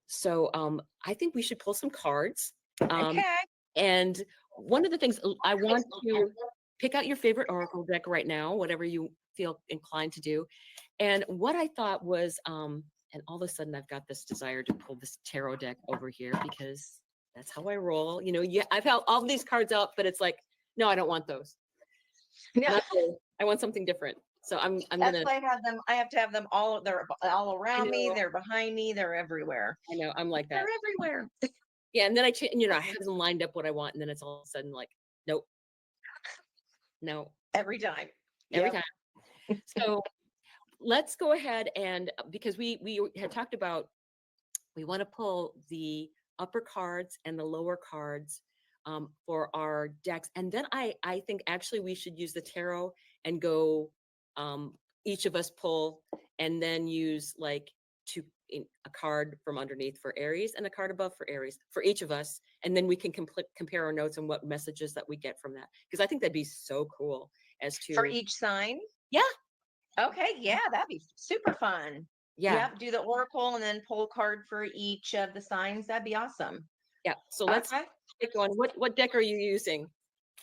So I think we should pull some cards. Um, Okay. and one of the things I want to pick out your favorite oracle deck right now, whatever you feel inclined to do. And what I thought was, and all of a sudden I've got this desire to pull this tarot deck over here because that's how I roll. You know, yeah, I've held all these cards out, but it's like, no, I don't want those. No, Not those. I want something different. So I'm that's gonna. why I have them. I have to have them all. They're all I around me. know, They're behind me. They're everywhere. I know, I'm like They're that. everywhere Yeah, and then I have them lined up what I want, and then it's all of a sudden like, nope, no, every time. every Yep. time. So let's go ahead and because we had talked about we want to pull the upper cards and the lower cards for our decks, and then I think actually we should use the tarot and go um, each of us pull and then use like a card from underneath for Aries and a card above for Aries for each of us, and then we can compare our notes and what messages that we get from that because I think that'd be so cool as For to each sign. yeah, Okay. Yeah, that'd be super fun. yeah, Yep. Do the oracle and then pull a card for each of the signs. That'd be awesome. yeah. So let's Okay. get going. What deck are you using?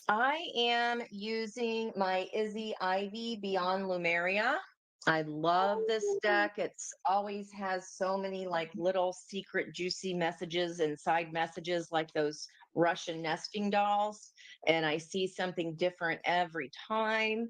I am using my Izzy Ivy Beyond Lumeria. I love this deck. It's always has so many like little secret juicy messages and side messages like those Russian nesting dolls. And I see something different every time.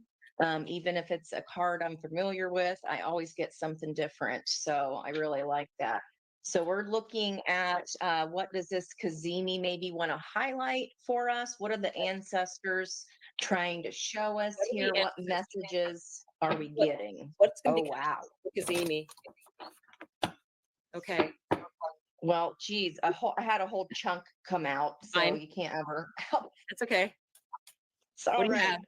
Even if it's a card I'm familiar with, I always get something different. So I really like that. So we're looking at what does this CAZIMI maybe want to highlight for us? What are the ancestors trying to show us What are here? the What messages are we what, getting? what's going to Oh, be wow. Kazimi? Okay, Well, geez, I had a whole chunk come out, so fine. you can't ever. That's okay. It's What all do you right. have?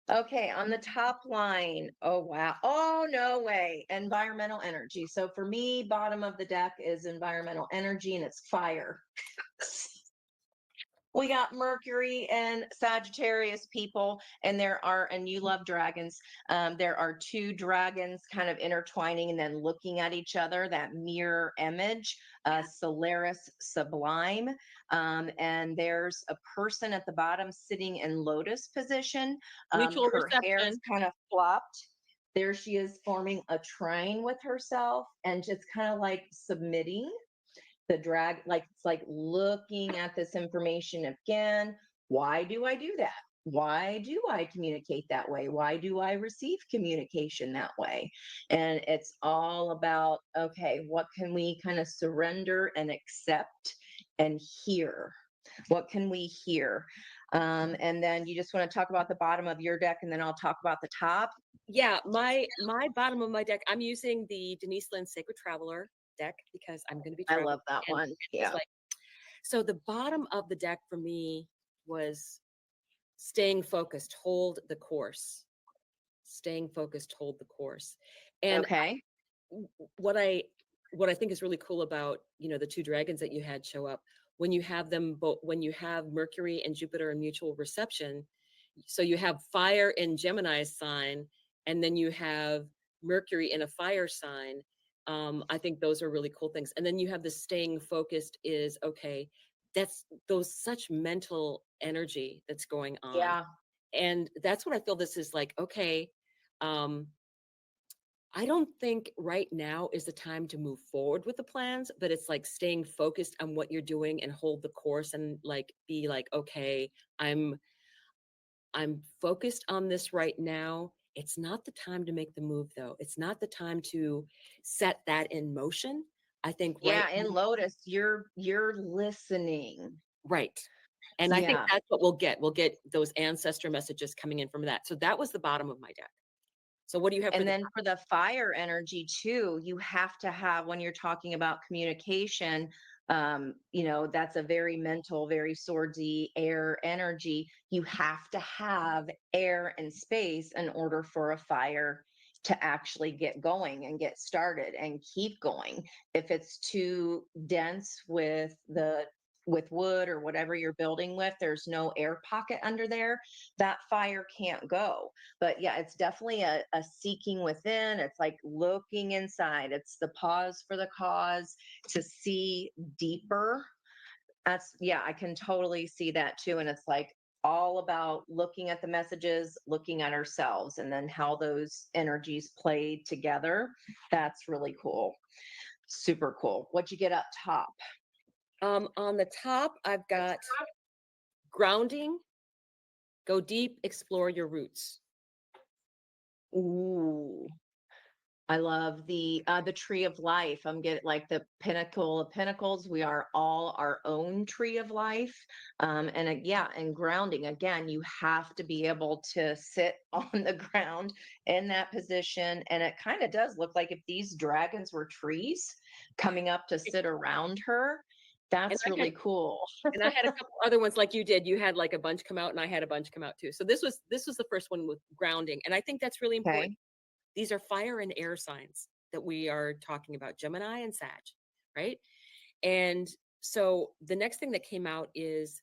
Okay, on the top line. Oh, wow. Oh, no way. Environmental energy. So for me, bottom of the deck is environmental energy and it's fire. We got Mercury and Sagittarius people, and and you love dragons. There are two dragons kind of intertwining and then looking at each other, that mirror image, Solaris Sublime. And there's a person at the bottom sitting in lotus position. Mutual Her hair's reception. kind of flopped. There she is forming a trine with herself and just kind of like submitting the drag, like it's like looking at this information again. Why do I do that? Why do I communicate that way? Why do I receive communication that way? And it's all about, okay, what can we kind of surrender and accept and hear? What can we hear? And then you just want to talk about the bottom of your deck, and then I'll talk about the top. Yeah, my bottom of my deck. I'm using the Denise Lynn Sacred Traveler deck because I'm going to be I traveling, love that and one. it was Yeah. like so. The bottom of the deck for me was staying focused, hold the course, staying focused, hold the course, and Okay. what I what I think is really cool about the two dragons that you had show up when you have them both when you have Mercury and Jupiter in mutual reception. So you have fire in Gemini's sign, and then you have Mercury in a fire sign. I think those are really cool things. And then you have the staying focused is okay. That's those such mental energy that's going on, Yeah. and that's what I feel. This is like okay. Um, I don't think right now is the time to move forward with the plans, but it's like staying focused on what you're doing and hold the course and like be like, okay, I'm I'm focused on this right now. It's not the time to make the move though. It's not the time to set that in motion. I think right Yeah, in Lotus, you're listening. right. And I think Yeah. that's what we'll get. We'll get those ancestor messages coming in from that. So that was the bottom of my deck. So what do you have for And the then for the fire energy too, you have to have when you're talking about communication, that's a very mental, very swordsy air energy. You have to have air and space in order for a fire to actually get going and get started and keep going. If it's too dense with the with wood or whatever you're building with, there's no air pocket under there, that fire can't go. But yeah, it's definitely a seeking within. It's like looking inside. It's the pause for the cause to see deeper. That's, yeah, I can totally see that too. And it's like all about looking at the messages, looking at ourselves, and then how those energies play together. That's really cool. Super cool. What'd you get up top? On the top, I've got grounding, go deep, explore your roots. Ooh, I love the tree of life. I'm getting like the pinnacle of pinnacles. We are all our own tree of life. And yeah, and grounding again, you have to be able to sit on the ground in that position. And it kind of does look like if these dragons were trees coming up to sit around her. And That's I had really cool. and I had a couple other ones like you did. You had like a bunch come out, and I had a bunch come out too. So this was the first one with grounding, and I think that's really important. Okay. These are fire and air signs that we are talking about, Gemini and Sag, right? And so the next thing that came out is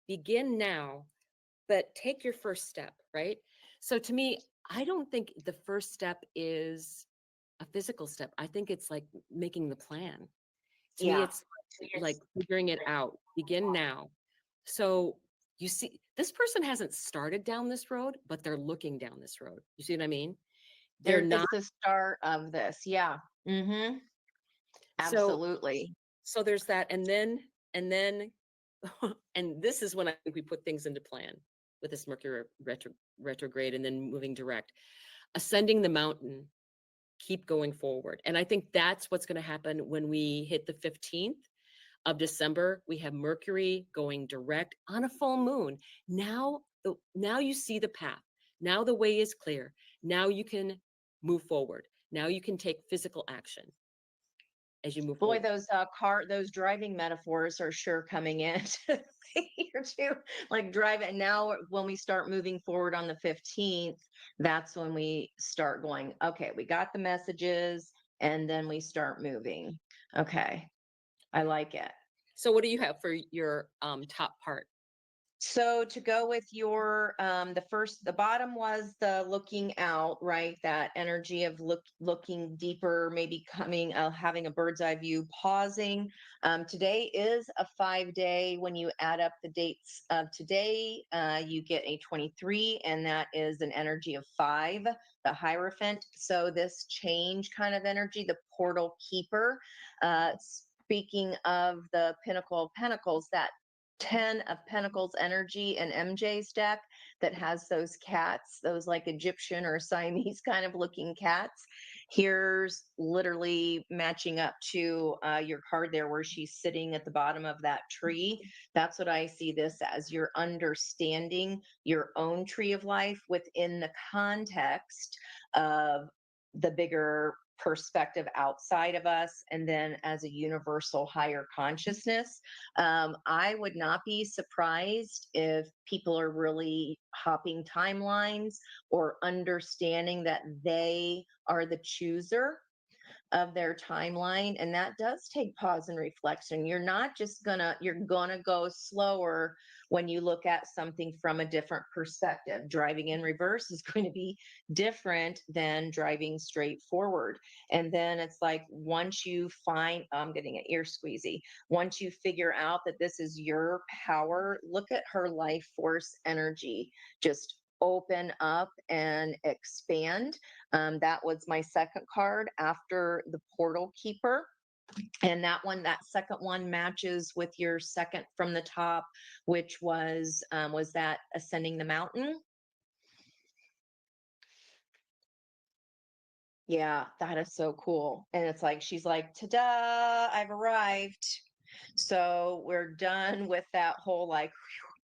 begin now, but take your first step, right? So to me, I don't think the first step is a physical step. I think it's like making the plan. To me, Yeah. it's like figuring it out. Begin now. So you see, this person hasn't started down this road, but they're looking down this road. You see what I mean? They're There is not. the start of this. Yeah. Mm-hmm. So Absolutely. so there's that, and then and this is when I think we put things into plan with this Mercury retrograde, and then moving direct, ascending the mountain, keep going forward. And I think that's what's going to happen when we hit the 15th of December. We have Mercury going direct on a full moon. Now you see the path. Now the way is clear. Now you can move forward. Now you can take physical action as you move Boy, forward. those driving metaphors are sure coming in here too. Like drive and now when we start moving forward on the 15th, that's when we start going, okay, we got the messages and then we start moving. Okay. I like it. So what do you have for your top part? So to go with your the bottom was the looking out, right? That energy of looking deeper, maybe coming having a bird's eye view, pausing. Today is a 5 day. When you add up the dates of today, you get a 23, and that is an energy of 5, the Hierophant. So this change kind of energy, the portal keeper. Speaking of the Pinnacle of Pentacles, that 10 of Pentacles energy and MJ's deck that has those cats, those like Egyptian or Siamese kind of looking cats. Here's literally matching up to your card there where she's sitting at the bottom of that tree. That's what I see this as. You're understanding your own tree of life within the context of the bigger perspective outside of us, and then as a universal higher consciousness. I would not be surprised if people are really hopping timelines or understanding that they are the chooser of their timeline, and that does take pause and reflection. You're gonna go slower when you look at something from a different perspective. Driving in reverse is going to be different than driving straight forward. And then it's like once you find, I'm getting an ear squeezy, once you figure out that this is your power, look at her life force energy just open up and expand. That was my second card after the Portal Keeper. And that second one matches with your second from the top, which was that Ascending the Mountain? Yeah, that is so cool. And it's like, she's like, ta-da, I've arrived. So we're done with that whole like,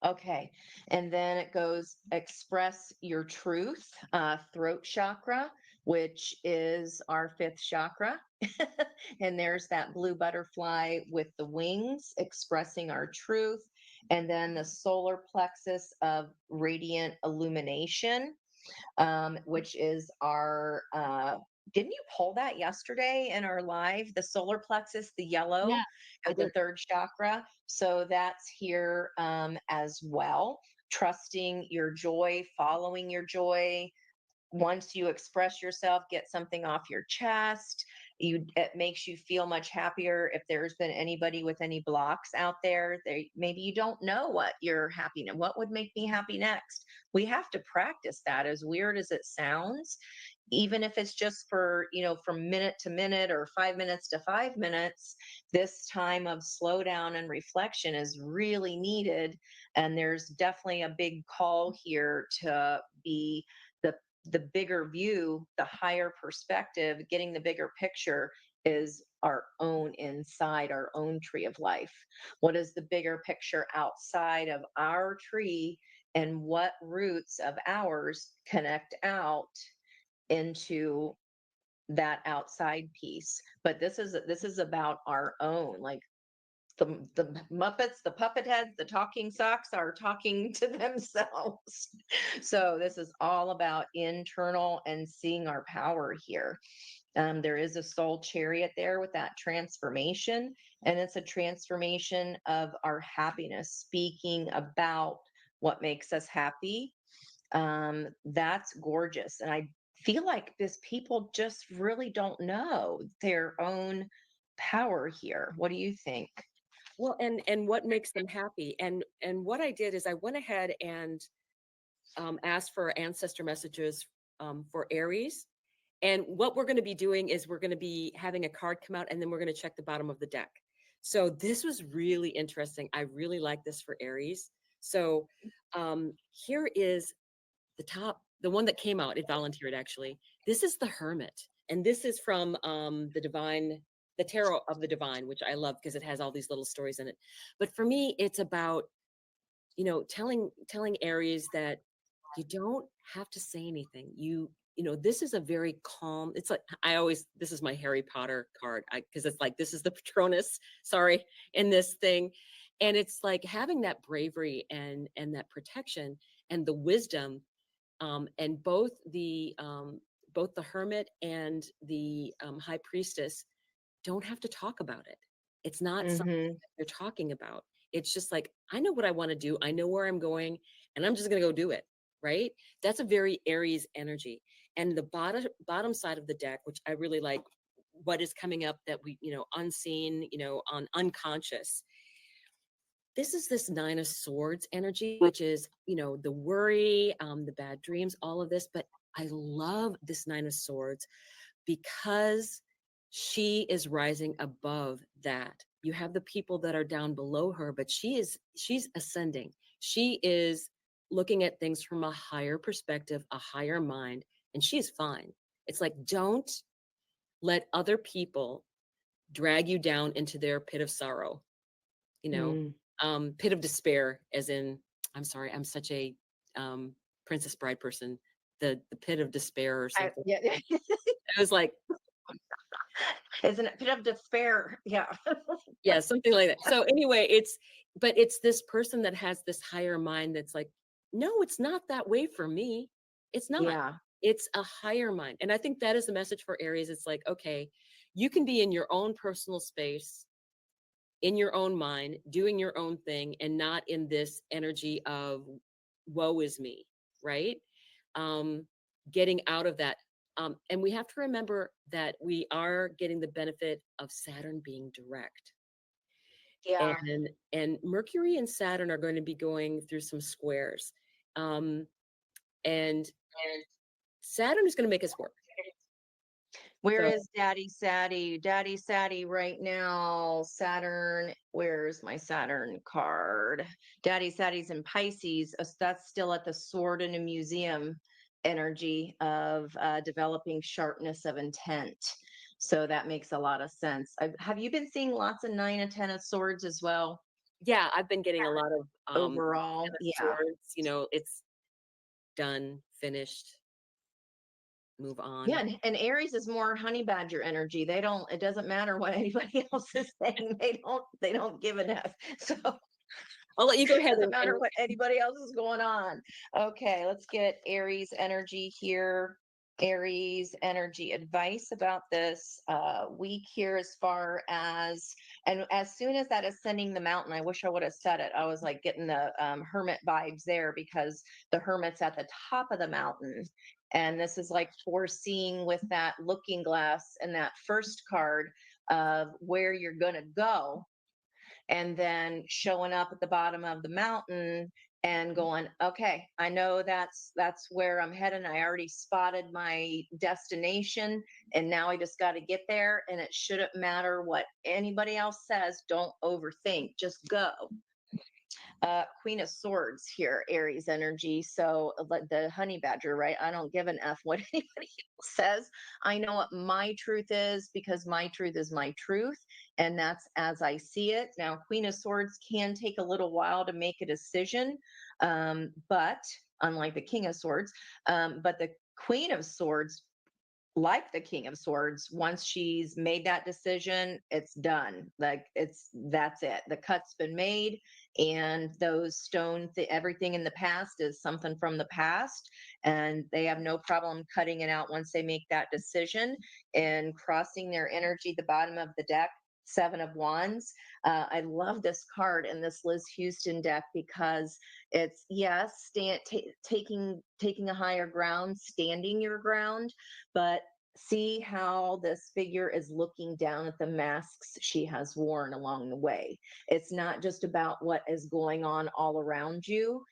whew, okay. And then it goes express your truth, throat chakra, which is our fifth chakra. And there's that blue butterfly with the wings expressing our truth. And then the solar plexus of radiant illumination, which is our didn't you pull that yesterday in our live? The solar plexus, the yellow Yeah, I of the did. third chakra. So that's here as well. Trusting your joy, following your joy. Once you express yourself, get something off your chest, it makes you feel much happier. If there's been anybody with any blocks out there, they maybe you don't know what you're happy now. What would make me happy next? We have to practice that, as weird as it sounds, even if it's just for, from minute to minute or 5 minutes to 5 minutes. This time of slowdown and reflection is really needed. And there's definitely a big call here to be the the bigger view, the higher perspective, getting the bigger picture is our own inside our own tree of life. What is the bigger picture outside of our tree, and what roots of ours connect out into that outside piece? But this is about our own, like the Muppets, the puppet heads, the talking socks are talking to themselves. So this is all about internal and seeing our power here. There is a soul chariot there with that transformation, and it's a transformation of our happiness, speaking about what makes us happy. That's gorgeous. And I feel like this people just really don't know their own power here. What do you think? Well, and what makes them happy? And what I did is I went ahead and asked for ancestor messages for Aries. And what we're going to be doing is we're going to be having a card come out, and then we're going to check the bottom of the deck. So this was really interesting. I really like this for Aries. So here is the top, the one that came out. It volunteered actually. This is the Hermit, and this is from the Divine, the Tarot of the Divine, which I love because it has all these little stories in it. But for me, it's about telling Aries that you don't have to say anything. This is a very calm. It's like I always this is my Harry Potter card because it's like this is the Patronus, sorry, in this thing, and it's like having that bravery and that protection and the wisdom, and both the Hermit and the High Priestess don't have to talk about it. It's not something Hmm. that they're talking about. It's just like, I know what I want to do. I know where I'm going, and I'm just going to go do it. Right. That's a very Aries energy. And the bottom side of the deck, which I really like, what is coming up that we, unseen, on unconscious. This is this Nine of Swords energy, which is, the worry, the bad dreams, all of this. But I love this Nine of Swords because she is rising above that. You have the people that are down below her, but she's ascending. She is looking at things from a higher perspective, a higher mind, and she's fine. It's like, don't let other people drag you down into their pit of sorrow, you know, Mm. pit of despair, as in, I'm sorry, I'm such a Princess Bride person, the pit of despair or something. Yeah. I was like, Isn't it pit of despair? Yeah. yeah, something like that. So anyway, but it's this person that has this higher mind that's like, no, it's not that way for me. It's not. Yeah. It's a higher mind. And I think that is the message for Aries. It's like, okay, you can be in your own personal space, in your own mind, doing your own thing, and not in this energy of woe is me, right? Um, Getting out of that. And we have to remember that we are getting the benefit of Saturn being direct, Yeah. and Mercury and Saturn are going to be going through some squares, um, and Saturn is going to make us work. Where So is Daddy Saddy? Daddy Saddy right now. Saturn. Where's my Saturn card? Daddy Saddy's in Pisces. That's still at the Sword in a Museum energy of developing sharpness of intent. So that makes a lot of sense. Have you been seeing lots of Nine and Ten of Swords as well? yeah, I've been getting a lot of Overall, Ten of yeah. Swords. It's done, finished, move Yeah, on. and Aries is more honey badger energy. They don't, it doesn't matter what anybody else is saying. They don't give an F. So I'll let you go ahead doesn't and matter what anybody else is going on. Okay, let's get Aries energy here. Aries energy advice about this week here, as far as, and as soon as that ascending the mountain, I wish I would have said it. I was like getting the hermit vibes there, because the hermit's at the top of the mountain. And this is like foreseeing with that looking glass and that first card of where you're going to go, and then showing up at the bottom of the mountain and going, okay, I know that's where I'm heading. I already spotted my destination, and now I just got to get there, and it shouldn't matter what anybody else says. Don't overthink, just go. Queen of Swords here, Aries energy. So like the honey badger, right? I don't give an F what anybody else says. I know what my truth is, because my truth is my truth, and that's as I see it. Now, Queen of Swords can take a little while to make a decision, but unlike the King of Swords, but the Queen of Swords, like the King of Swords, once she's made that decision, it's done. Like that's it. The cut's been made, and those everything in the past is something from the past, and they have no problem cutting it out once they make that decision. And crossing their energy, the bottom of the deck, Seven of Wands. I love this card in this Liz Houston deck, because it's, yes, taking a higher ground, standing your ground, but see how this figure is looking down at the masks she has worn along the way. It's not just about what is going on all around you.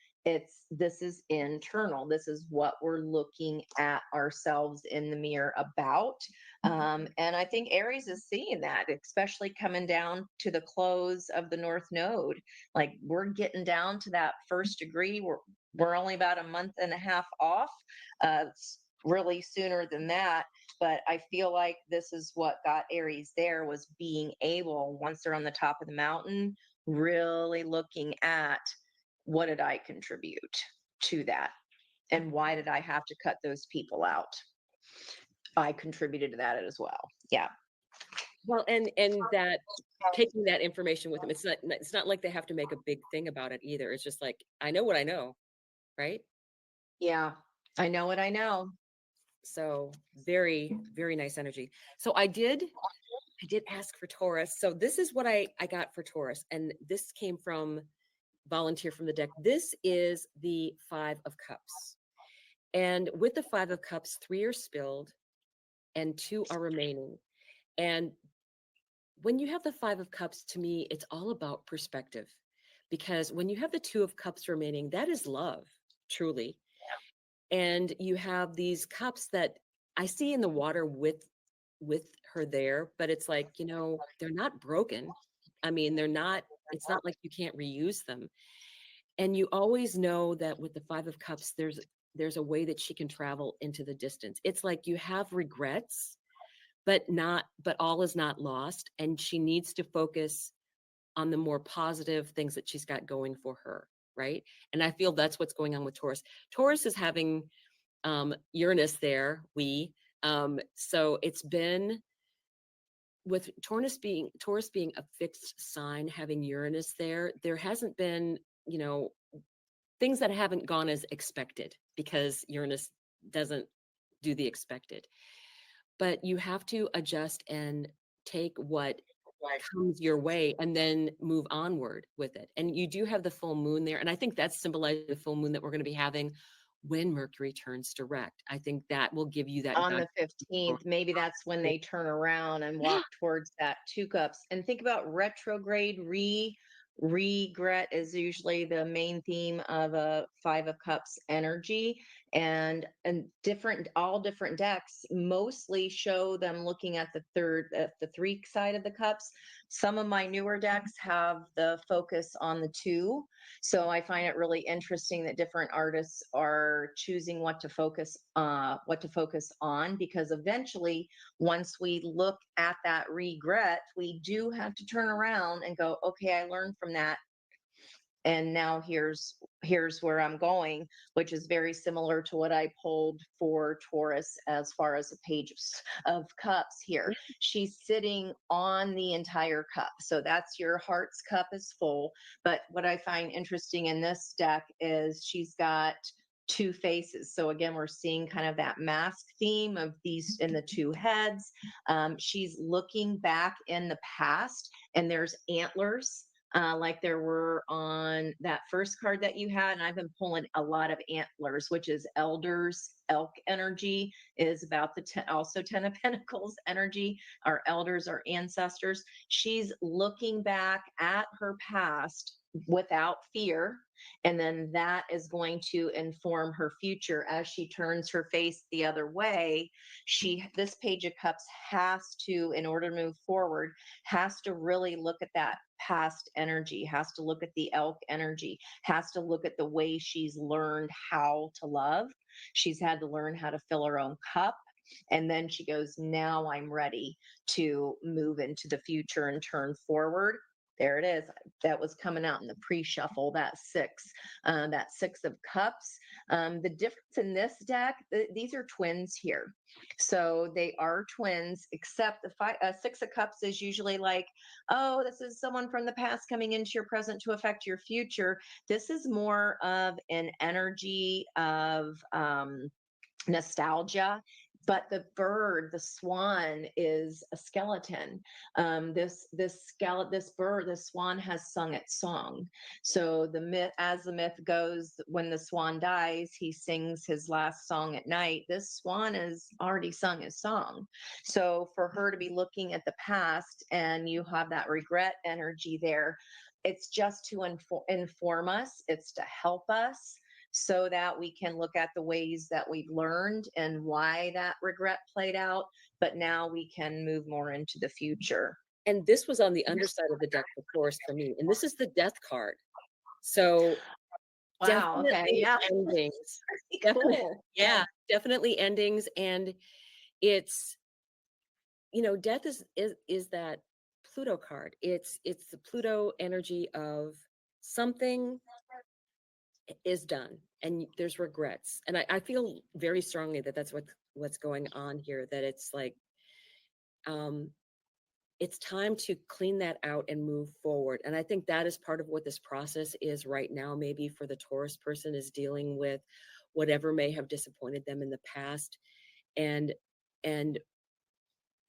This is internal. This is what we're looking at ourselves in the mirror about. And I think Aries is seeing that, especially coming down to the close of the North Node. Like, we're getting down to that first degree. We're only about a month and a half off. Really sooner than that, but I feel like this is what got Aries there, was being able, once they're on the top of the mountain, really looking at, what did I contribute to that, and why did I have to cut those people out? I contributed to that as well. Yeah. Well, and that taking that information with them, it's not like they have to make a big thing about it either. It's just like, I know what I know, right? Yeah. I know what I know. So very, very nice energy. So I did ask for Taurus. So this is what I got for Taurus. And this came from volunteer from the deck. This is the Five of Cups. And with the Five of Cups, 3 are spilled and 2 are remaining. And when you have the Five of Cups, to me, it's all about perspective. Because when you have the 2 of Cups remaining, that is love, truly. And you have these cups that I see in the water with her there, but it's like, they're not broken. I mean, it's not like you can't reuse them. And you always know that with the Five of Cups, there's a way that she can travel into the distance. It's like you have regrets, but all is not lost. And she needs to focus on the more positive things that she's got going for her. Right. And I feel that's what's going on with Taurus. Taurus is having Uranus there, so it's been with Taurus being a fixed sign, having Uranus there hasn't been, things that haven't gone as expected, because Uranus doesn't do the expected. But you have to adjust and take what comes your way and then move onward with it. And you do have the full moon there. And I think that's symbolizing the full moon that we're going to be having when Mercury turns direct. I think that will give you that On the 15th, maybe that's when they turn around and yeah. walk towards that 2 cups. And think about retrograde. Regret is usually the main theme of a 5 of Cups energy. And all different decks mostly show them looking at the 3 side of the cups. Some of my newer decks have the focus on the 2. So I find it really interesting that different artists are choosing what to focus on, because eventually, once we look at that regret, we do have to turn around and go, okay, I learned from that, and now here's where I'm going, which is very similar to what I pulled for Taurus as far as a page of cups here. She's sitting on the entire cup. So that's your heart's cup is full. But what I find interesting in this deck is she's got two faces. So again, we're seeing kind of that mask theme of these in the two heads. She's looking back in the past, and there's antlers. Like there were on that first card that you had, and I've been pulling a lot of antlers, which is elders, elk energy is about the also 10 of Pentacles energy. Our elders, our ancestors. She's looking back at her past without fear, and then that is going to inform her future as she turns her face the other way. This Page of Cups has to, in order to move forward, has to really look at that past energy, has to look at the elk energy, has to look at the way she's learned how to love. She's had to learn how to fill her own cup. And then she goes, now I'm ready to move into the future and turn forward. There it is. That was coming out in the pre-shuffle, that Six of Cups. The difference in this deck, these are twins here. So they are twins, except the Six of Cups is usually like, oh, this is someone from the past coming into your present to affect your future. This is more of an energy of nostalgia. But the bird, the swan, is a skeleton. This bird, the swan, has sung its song. So the myth, as the myth goes, when the swan dies, he sings his last song at night. This swan has already sung his song. So for her to be looking at the past, and you have that regret energy there, it's just to inform us. It's to help us, so that we can look at the ways that we've learned and why that regret played out. But now we can move more into the future. And this was on the underside of the deck, of course, for me. And this is the death card. So Wow. Okay. definitely Yeah. endings. Cool. Definitely, yeah, definitely endings. And it's, death is that Pluto card. It's the Pluto energy of something is done and there's regrets. And I feel very strongly that that's what's going on here, that it's like it's time to clean that out and move forward. And I think that is part of what this process is right now. Maybe for the Taurus person, is dealing with whatever may have disappointed them in the past, and and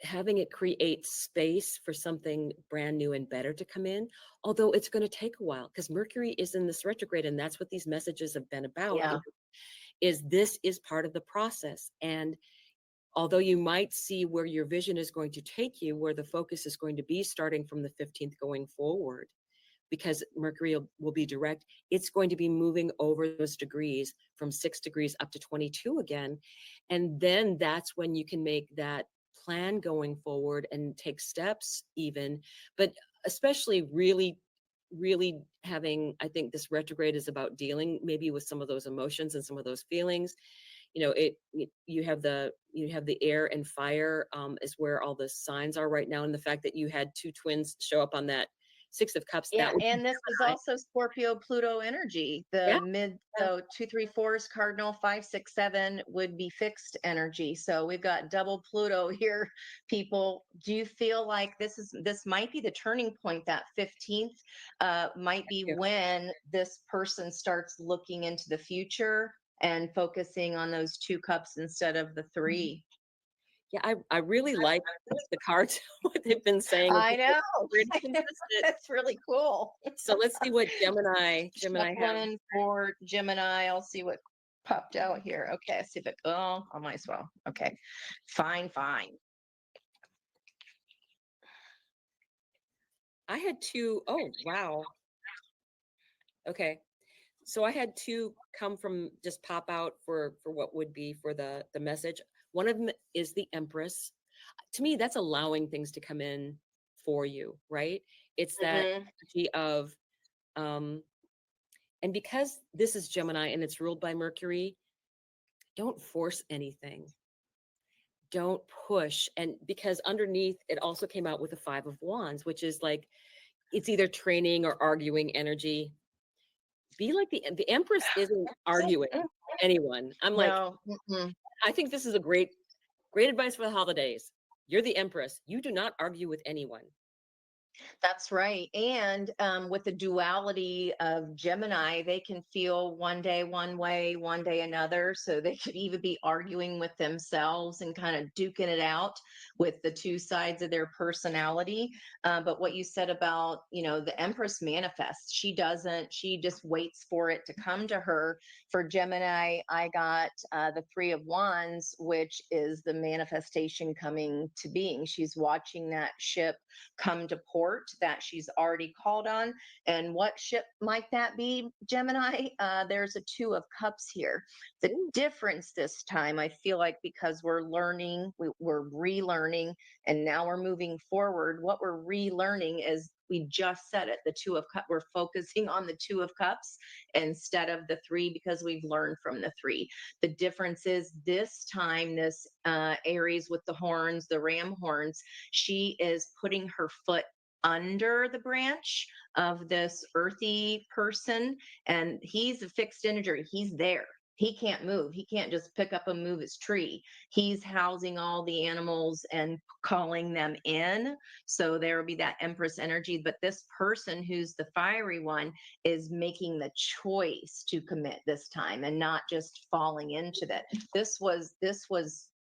having it create space for something brand new and better to come in, although it's going to take a while because Mercury is in this retrograde, and that's what these messages have been about. Yeah. Is this is part of the process. And although you might see where your vision is going to take you, where the focus is going to be starting from the 15th going forward, because Mercury will be direct, it's going to be moving over those degrees from 6 degrees up to 22 again. And then that's when you can make that plan going forward and take steps even. But especially really having, I think this retrograde is about dealing maybe with some of those emotions and some of those feelings. You have the air and fire, is where all the signs are right now. And the fact that you had two twins show up on that Six of Cups, Yeah. that would be And this is high. also Scorpio Pluto energy. The Yeah, mid, yeah. so 2, 3, 4 is cardinal, 5, 6, 7 would be fixed energy. So we've got double Pluto here, people. Do you feel like this might be the turning point? That 15th might be Yeah. when this person starts looking into the future and focusing on those two cups instead of the three. Yeah, I really like the cards, what they've been saying. I know. Pretty consistent. That's really cool. So let's see what Gemini have. Shuffling for Gemini. I'll see what popped out here. Okay, I see if it. Oh, I might as well. Okay, fine, fine. I had two. Oh, wow. Okay. So I had two come from, just pop out for what would be for the message. One of them is the Empress. To me, that's allowing things to come in for you, right? It's that Mhm. energy of and because this is Gemini and it's ruled by Mercury, don't force anything. Don't push. And because underneath it also came out with the Five of Wands, which is like it's either training or arguing energy. Be like the Empress isn't arguing anyone. I'm like, No. Mm-mm. I think this is a great advice for the holidays. You're the Empress. You do not argue with anyone. That's right. And with the duality of Gemini, they can feel one day one way, one day another. So they could even be arguing with themselves and kind of duking it out with the two sides of their personality. But what you said about, the Empress manifests, she doesn't, she just waits for it to come to her. For Gemini, I got the Three of Wands, which is the manifestation coming to being. She's watching that ship come to port that she's already called on. And what ship might that be, Gemini? There's a Two of Cups here. The Ooh, difference this time, I feel like, because we're learning, we're relearning, and now we're moving forward. What we're relearning is, we just said it, the Two of Cups. We're focusing on the Two of Cups instead of the three, because we've learned from the three. The difference is, this time, this Aries with the horns, the ram horns, she is putting her foot under the branch of this earthy person, and he's a fixed energy. He's there. He can't move. He can't just pick up and move his tree. He's housing all the animals and calling them in. So there will be that Empress energy. But this person, who's the fiery one, is making the choice to commit this time and not just falling into that. This was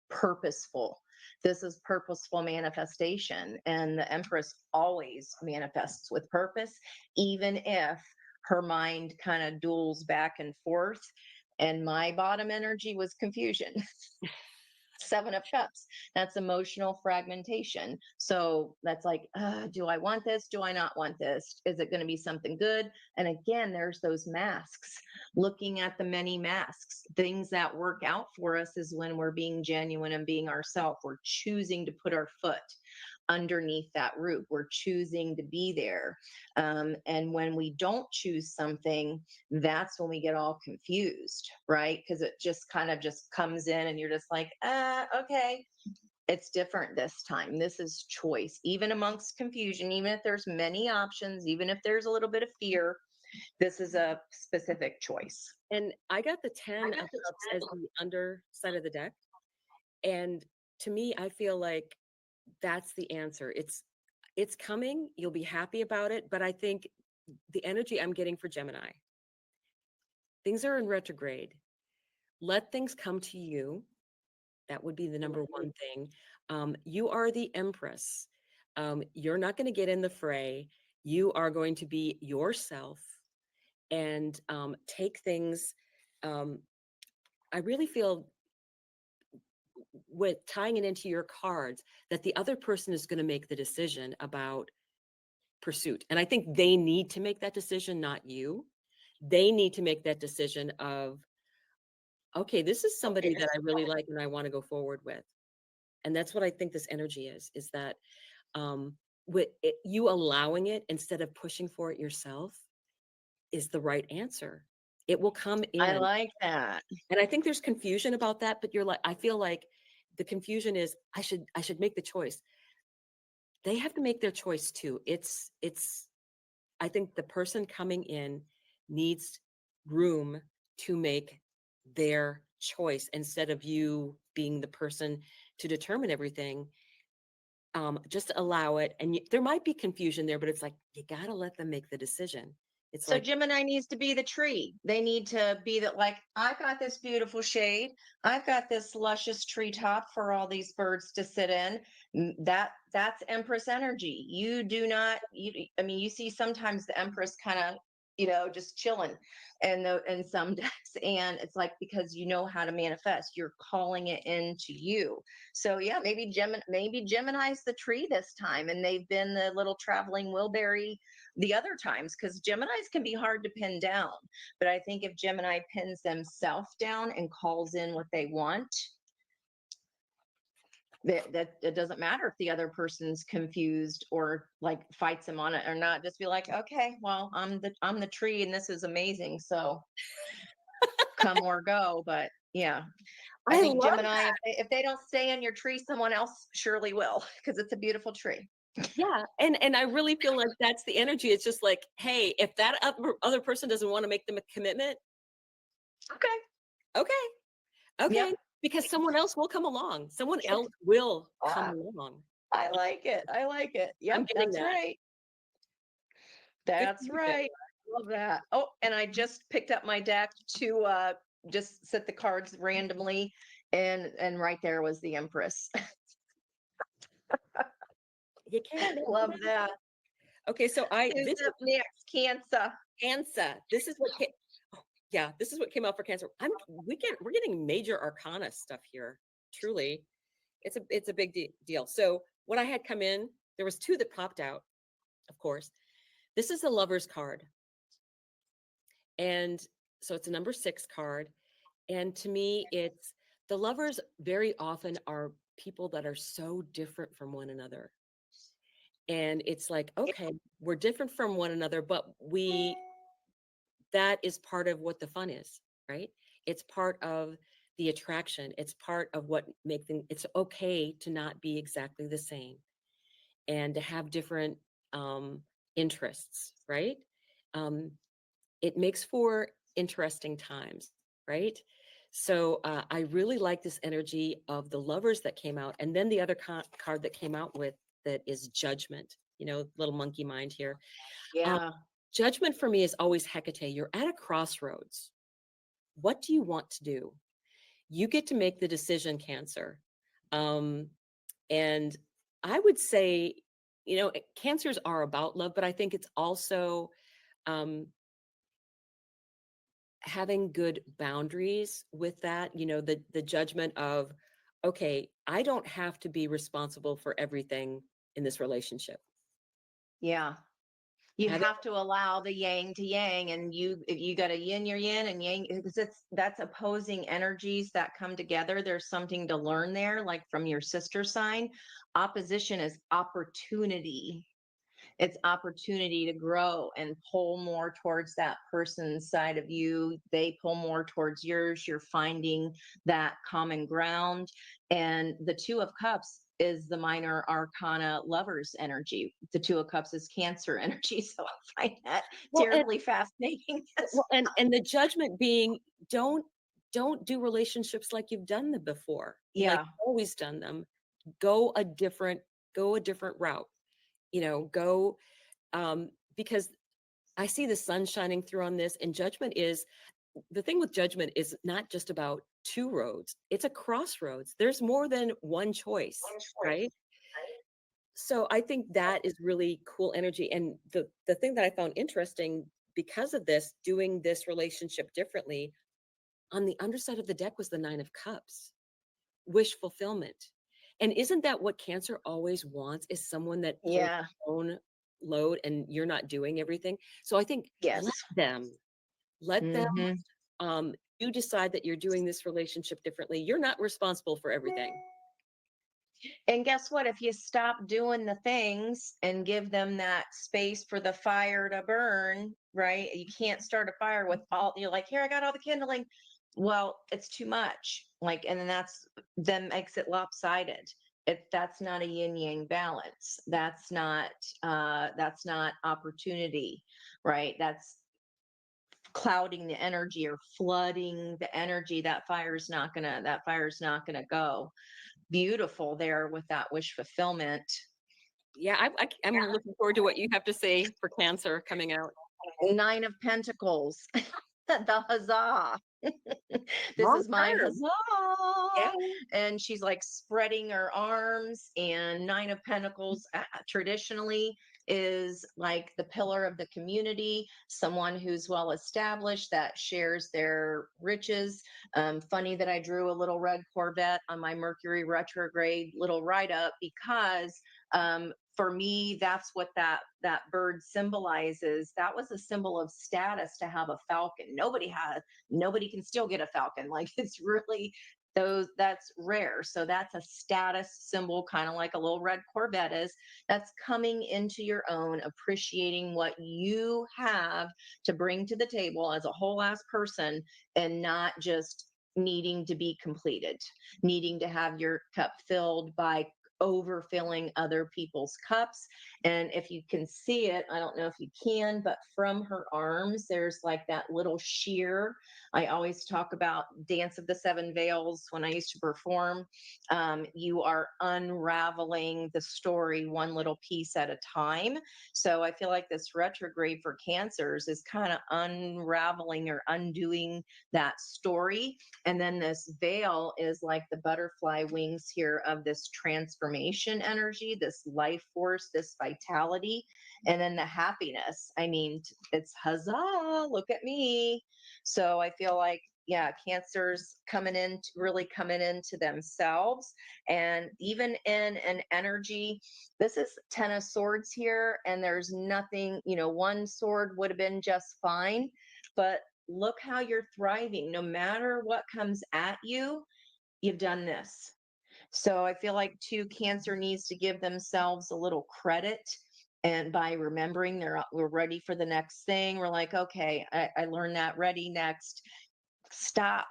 purposeful. This is purposeful manifestation, and the Empress always manifests with purpose, even if her mind kind of duels back and forth. And my bottom energy was confusion. Seven of Cups, that's emotional fragmentation. So that's like, do I want this? Do I not want this? Is it going to be something good? And again, there's those masks. Looking at the many masks, things that work out for us is when we're being genuine and being ourselves. We're choosing to put our foot underneath that roof. We're choosing to be there. And when we don't choose something, that's when we get all confused, right? Because it just kind of just comes in and you're just like, okay. It's different this time. This is choice. Even amongst confusion, even if there's many options, even if there's a little bit of fear, this is a specific choice. and I got the 10 of cups as the underside of the deck. And to me, I feel like that's the answer. It's coming. You'll be happy about it. But I think the energy I'm getting for Gemini, things are in retrograde. Let things come to you. That would be the number one thing. You are the Empress. You're not going to get in the fray. You are going to be yourself and take things. Um, I really feel, with tying it into your cards, that the other person is going to make the decision about pursuit. And I think they need to make that decision, not you. They need to make that decision of, okay, this is somebody that I really like and I want to go forward with. And that's what I think this energy is that with it, you allowing it instead of pushing for it yourself is the right answer. It will come I in. like that. And I think there's confusion about that, but you're like, I feel like the confusion is, I should make the choice. They have to make their choice too. It's I think the person coming in needs room to make their choice instead of you being the person to determine everything. Just allow it. And there might be confusion there, but it's like, you got to let them make the decision. It's So like, Gemini needs to be the tree. They need to be that, like, I've got this beautiful shade. I've got this luscious treetop for all these birds to sit in. That's Empress energy. You do not, I mean, you see sometimes the Empress kind of, just chilling and some decks. And it's like, because you know how to manifest, you're calling it into you. So yeah, maybe Gemini's the tree this time, and they've been the little traveling Wilberry the other times, because Geminis can be hard to pin down. But I think if Gemini pins themselves down and calls in what they want, that it doesn't matter if the other person's confused or like fights him on it or not. Just be like, okay, well, I'm the tree and this is amazing. So come or go. But yeah, I I think love Gemini, that. if they don't stay in your tree, someone else surely will, because it's a beautiful tree. Yeah. And I really feel like that's the energy. It's just like, hey, if that other person doesn't want to make them a commitment, Okay. okay, Yep. okay, because someone else will come along. Someone else will come Ah, along. I like it. I like it. I'm Yep, getting that's that. right. Good for That's you, babe. right. Love that. Oh, and I just picked up my deck to just set the cards randomly, and right there was the Empress. You can't make it Love up. that. Okay, so I Who's this is up next? Cancer. Cancer. This is what oh, yeah, this is what came out for Cancer. We're getting major arcana stuff here. Truly. It's a big deal. So what I had come in, there was two that popped out, of course. This is the Lover's card. And so it's a number 6 card. And to me, it's the lovers very often are people that are so different from one another. And it's like, okay, we're different from one another, but that is part of what the fun is, right? It's part of the attraction. It's part of what make things, it's okay to not be exactly the same and to have different um, interests, right? Um, it makes for interesting times, right? So I really like this energy of the lovers that came out. And then the other card that came out with that is judgment, little monkey mind here. Um, Yeah. Judgment for me is always Hecate. You're at a crossroads. What do you want to do? You get to make the decision, Cancer. Um, and I would say, cancers are about love, but I think it's also um, having good boundaries with that, the judgment of, okay, I don't have to be responsible for everything in this relationship. Yeah. You Having, have to allow the yang to yang, and you got a yin, your yin, and yang, because that's opposing energies that come together. There's something to learn there, like from your sister sign. Opposition is opportunity. It's opportunity to grow and pull more towards that person's side of you. They pull more towards yours. You're finding that common ground. And the Two of Cups is the minor arcana lovers energy. The Two of Cups is Cancer energy. So I find that well, and terribly fascinating. well, and the judgment being, don't don't do relationships like you've done them before, like Yeah. you've always done them. Go a different go a different route. Go because I see the sun shining through on this, and judgment is the thing with judgment is not just about two roads, it's a crossroads. There's more than one choice, right? So I think that is really cool energy. And the thing that I found interesting because of this, doing this relationship differently, on the underside of the deck was the 9 of Cups, wish fulfillment. And isn't that what Cancer always wants, is someone that pulls Yeah. their own load and you're not doing everything? So I think Yes. let them Hmm. you decide that you're doing this relationship differently. You're not responsible for everything. And guess what? If you stop doing the things and give them that space for the fire to burn, right? You can't start a fire with all, you're like, here, I got all the kindling. Well, it's too much. Like, and then makes it lopsided. That's not a yin yang balance. That's not opportunity, right? That's clouding the energy or flooding the energy. That fire's not gonna go. Beautiful there with that wish fulfillment. Yeah, I'm looking forward to what you have to say for Cancer coming out. Nine of Pentacles, the huzzah. This Wrong is my card. Yeah. huzzah. And she's like spreading her arms. And Nine of Pentacles traditionally is like the pillar of the community, someone who's well established that shares their riches. Funny that I drew a little red Corvette on my Mercury retrograde little write up, because for me, that's what that bird symbolizes. That was a symbol of status to have a falcon. Nobody can still get a falcon. Like, it's really that's rare. So that's a status symbol, kind of like a little red Corvette is. That's coming into your own, appreciating what you have to bring to the table as a whole ass person, and not just needing to be completed, needing to have your cup filled by overfilling other people's cups. And if you can see it, I don't know if you can, but from her arms, there's like that little sheer. I always talk about Dance of the Seven Veils when I used to perform. You are unraveling the story one little piece at a time. So I feel like this retrograde for Cancers is kind of unraveling or undoing that story. And then this veil is like the butterfly wings here of this transformation energy, this life force, this vitality, and then the happiness. I mean, it's huzzah, look at me. So I feel like, yeah, Cancers coming in, really coming into themselves. And even in an energy, this is 10 of Swords here, and there's nothing, one sword would have been just fine, but look how you're thriving. No matter what comes at you, you've done this. So I feel like too, Cancer needs to give themselves a little credit. And by remembering we're ready for the next thing, we're like, okay, I learned that, ready, next. Stop,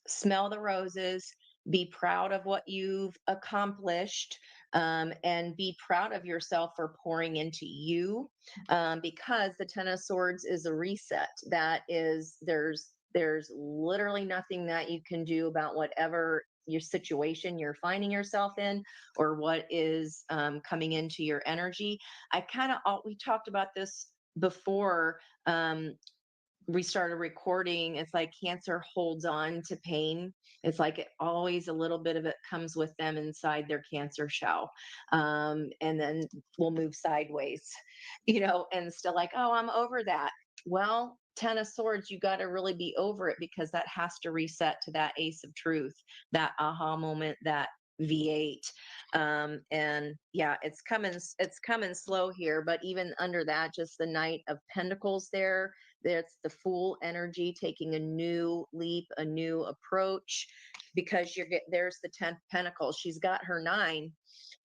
smell the roses, be proud of what you've accomplished, and be proud of yourself for pouring into you, because the Ten of Swords is a reset. That is, there's literally nothing that you can do about whatever your situation you're finding yourself in, or what is coming into your energy. We talked about this before we started recording. It's like Cancer holds on to pain. It's like always a little bit of it comes with them inside their Cancer shell. And then we'll move sideways, and still like, oh, I'm over that. Well, Ten of Swords, you got to really be over it, because that has to reset to that Ace of Truth, that aha moment, that V8. And yeah, it's coming slow here, but even under that, just the Knight of Pentacles there, that's the Fool energy, taking a new leap, a new approach, because there's the 10th Pentacles. She's got her 9.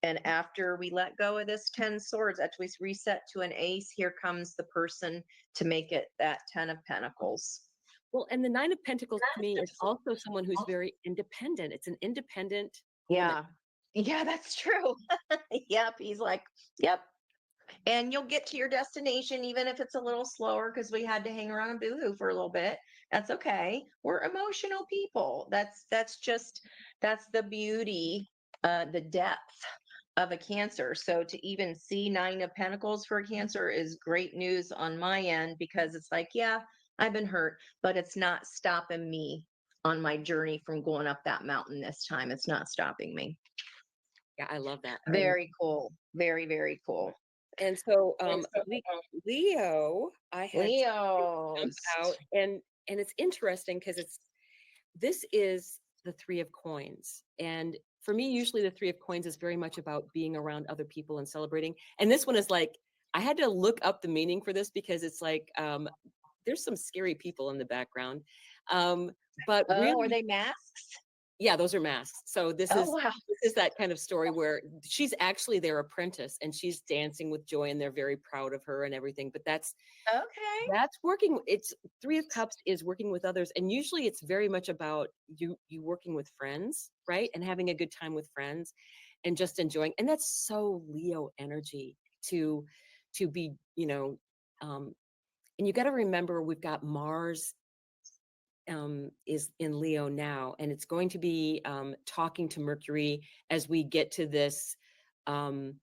And after we let go of this 10 swords, after we reset to an ace, here comes the person to make it that 10 of Pentacles. Well, and the Nine of Pentacles to me is also someone who's very independent. It's an independent woman. Yeah. Yeah, that's true. Yep. He's like, yep. And you'll get to your destination, even if it's a little slower, because we had to hang around and boohoo for a little bit. That's okay. We're emotional people. That's the beauty, the depth of a Cancer. So to even see 9 of Pentacles for a Cancer is great news on my end, because it's like, yeah, I've been hurt, but it's not stopping me on my journey from going up that mountain this time. It's not stopping me. Yeah, I love that. Very cool. Very, very cool. And so Leo, I had to jump Leos. out, and it's interesting because this is the Three of Coins. And for me, usually the Three of Coins is very much about being around other people and celebrating. And this one is like, I had to look up the meaning for this, because it's like there's some scary people in the background. But Oh, are really, they masks? yeah, those are masks. So this Oh, is wow. this is that kind of story where she's actually their apprentice, and she's dancing with joy, and they're very proud of her and everything. But Okay. that's working. It's Three of Cups is working with others, and usually it's very much about you working with friends, right, and having a good time with friends, and just enjoying. And that's so Leo energy to be, and you got to remember, we've got Mars is in Leo now, and it's going to be talking to Mercury as we get to this um,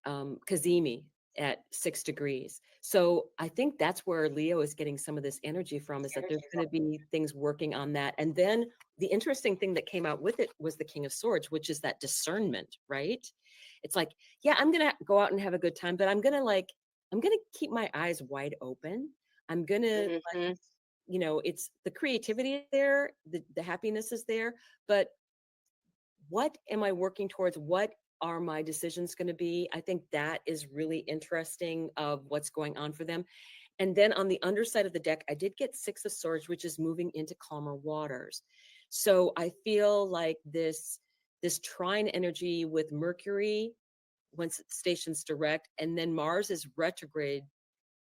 CAZIMI at 6 degrees. So I think that's where Leo is getting some of this energy from, is that there's going to be things working on that. And then the interesting thing that came out with it was the King of Swords, which is that discernment, right? It's like, yeah, I'm going to go out and have a good time, but I'm going to keep my eyes wide open. I'm going to, Mhm. it's the creativity there, the happiness is there, but what am I working towards? What are my decisions going to be? I think that is really interesting of what's going on for them. And then on the underside of the deck, I did get Six of Swords, which is moving into calmer waters. So I feel like this trine energy with Mercury, once it stations direct, and then Mars is retrograde.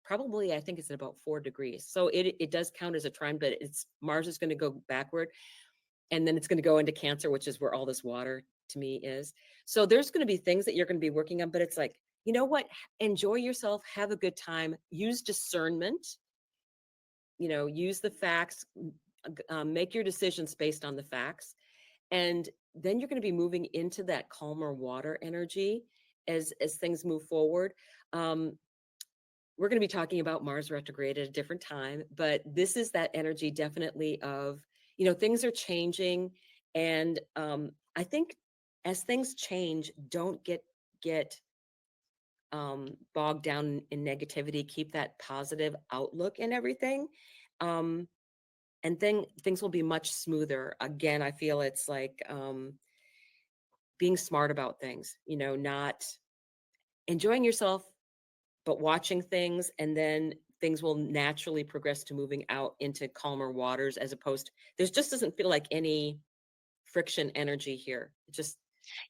Probably, I think it's at about 4 degrees. So it does count as a trine, but Mars is going to go backward, and then it's going to go into Cancer, which is where all this water to me is. So there's going to be things that you're going to be working on, but it's like, you know what? Enjoy yourself, have a good time, use discernment, use the facts, make your decisions based on the facts. And then you're going to be moving into that calmer water energy as things move forward. Um, we're going to be talking about Mars retrograde at a different time, but this is that energy definitely of, things are changing. And I think as things change, don't get bogged down in negativity. Keep that positive outlook in everything. And then things will be much smoother. Again, I feel it's like being smart about things, not enjoying yourself, but watching things, and then things will naturally progress to moving out into calmer waters, as opposed to, there just doesn't feel like any friction energy here. It just,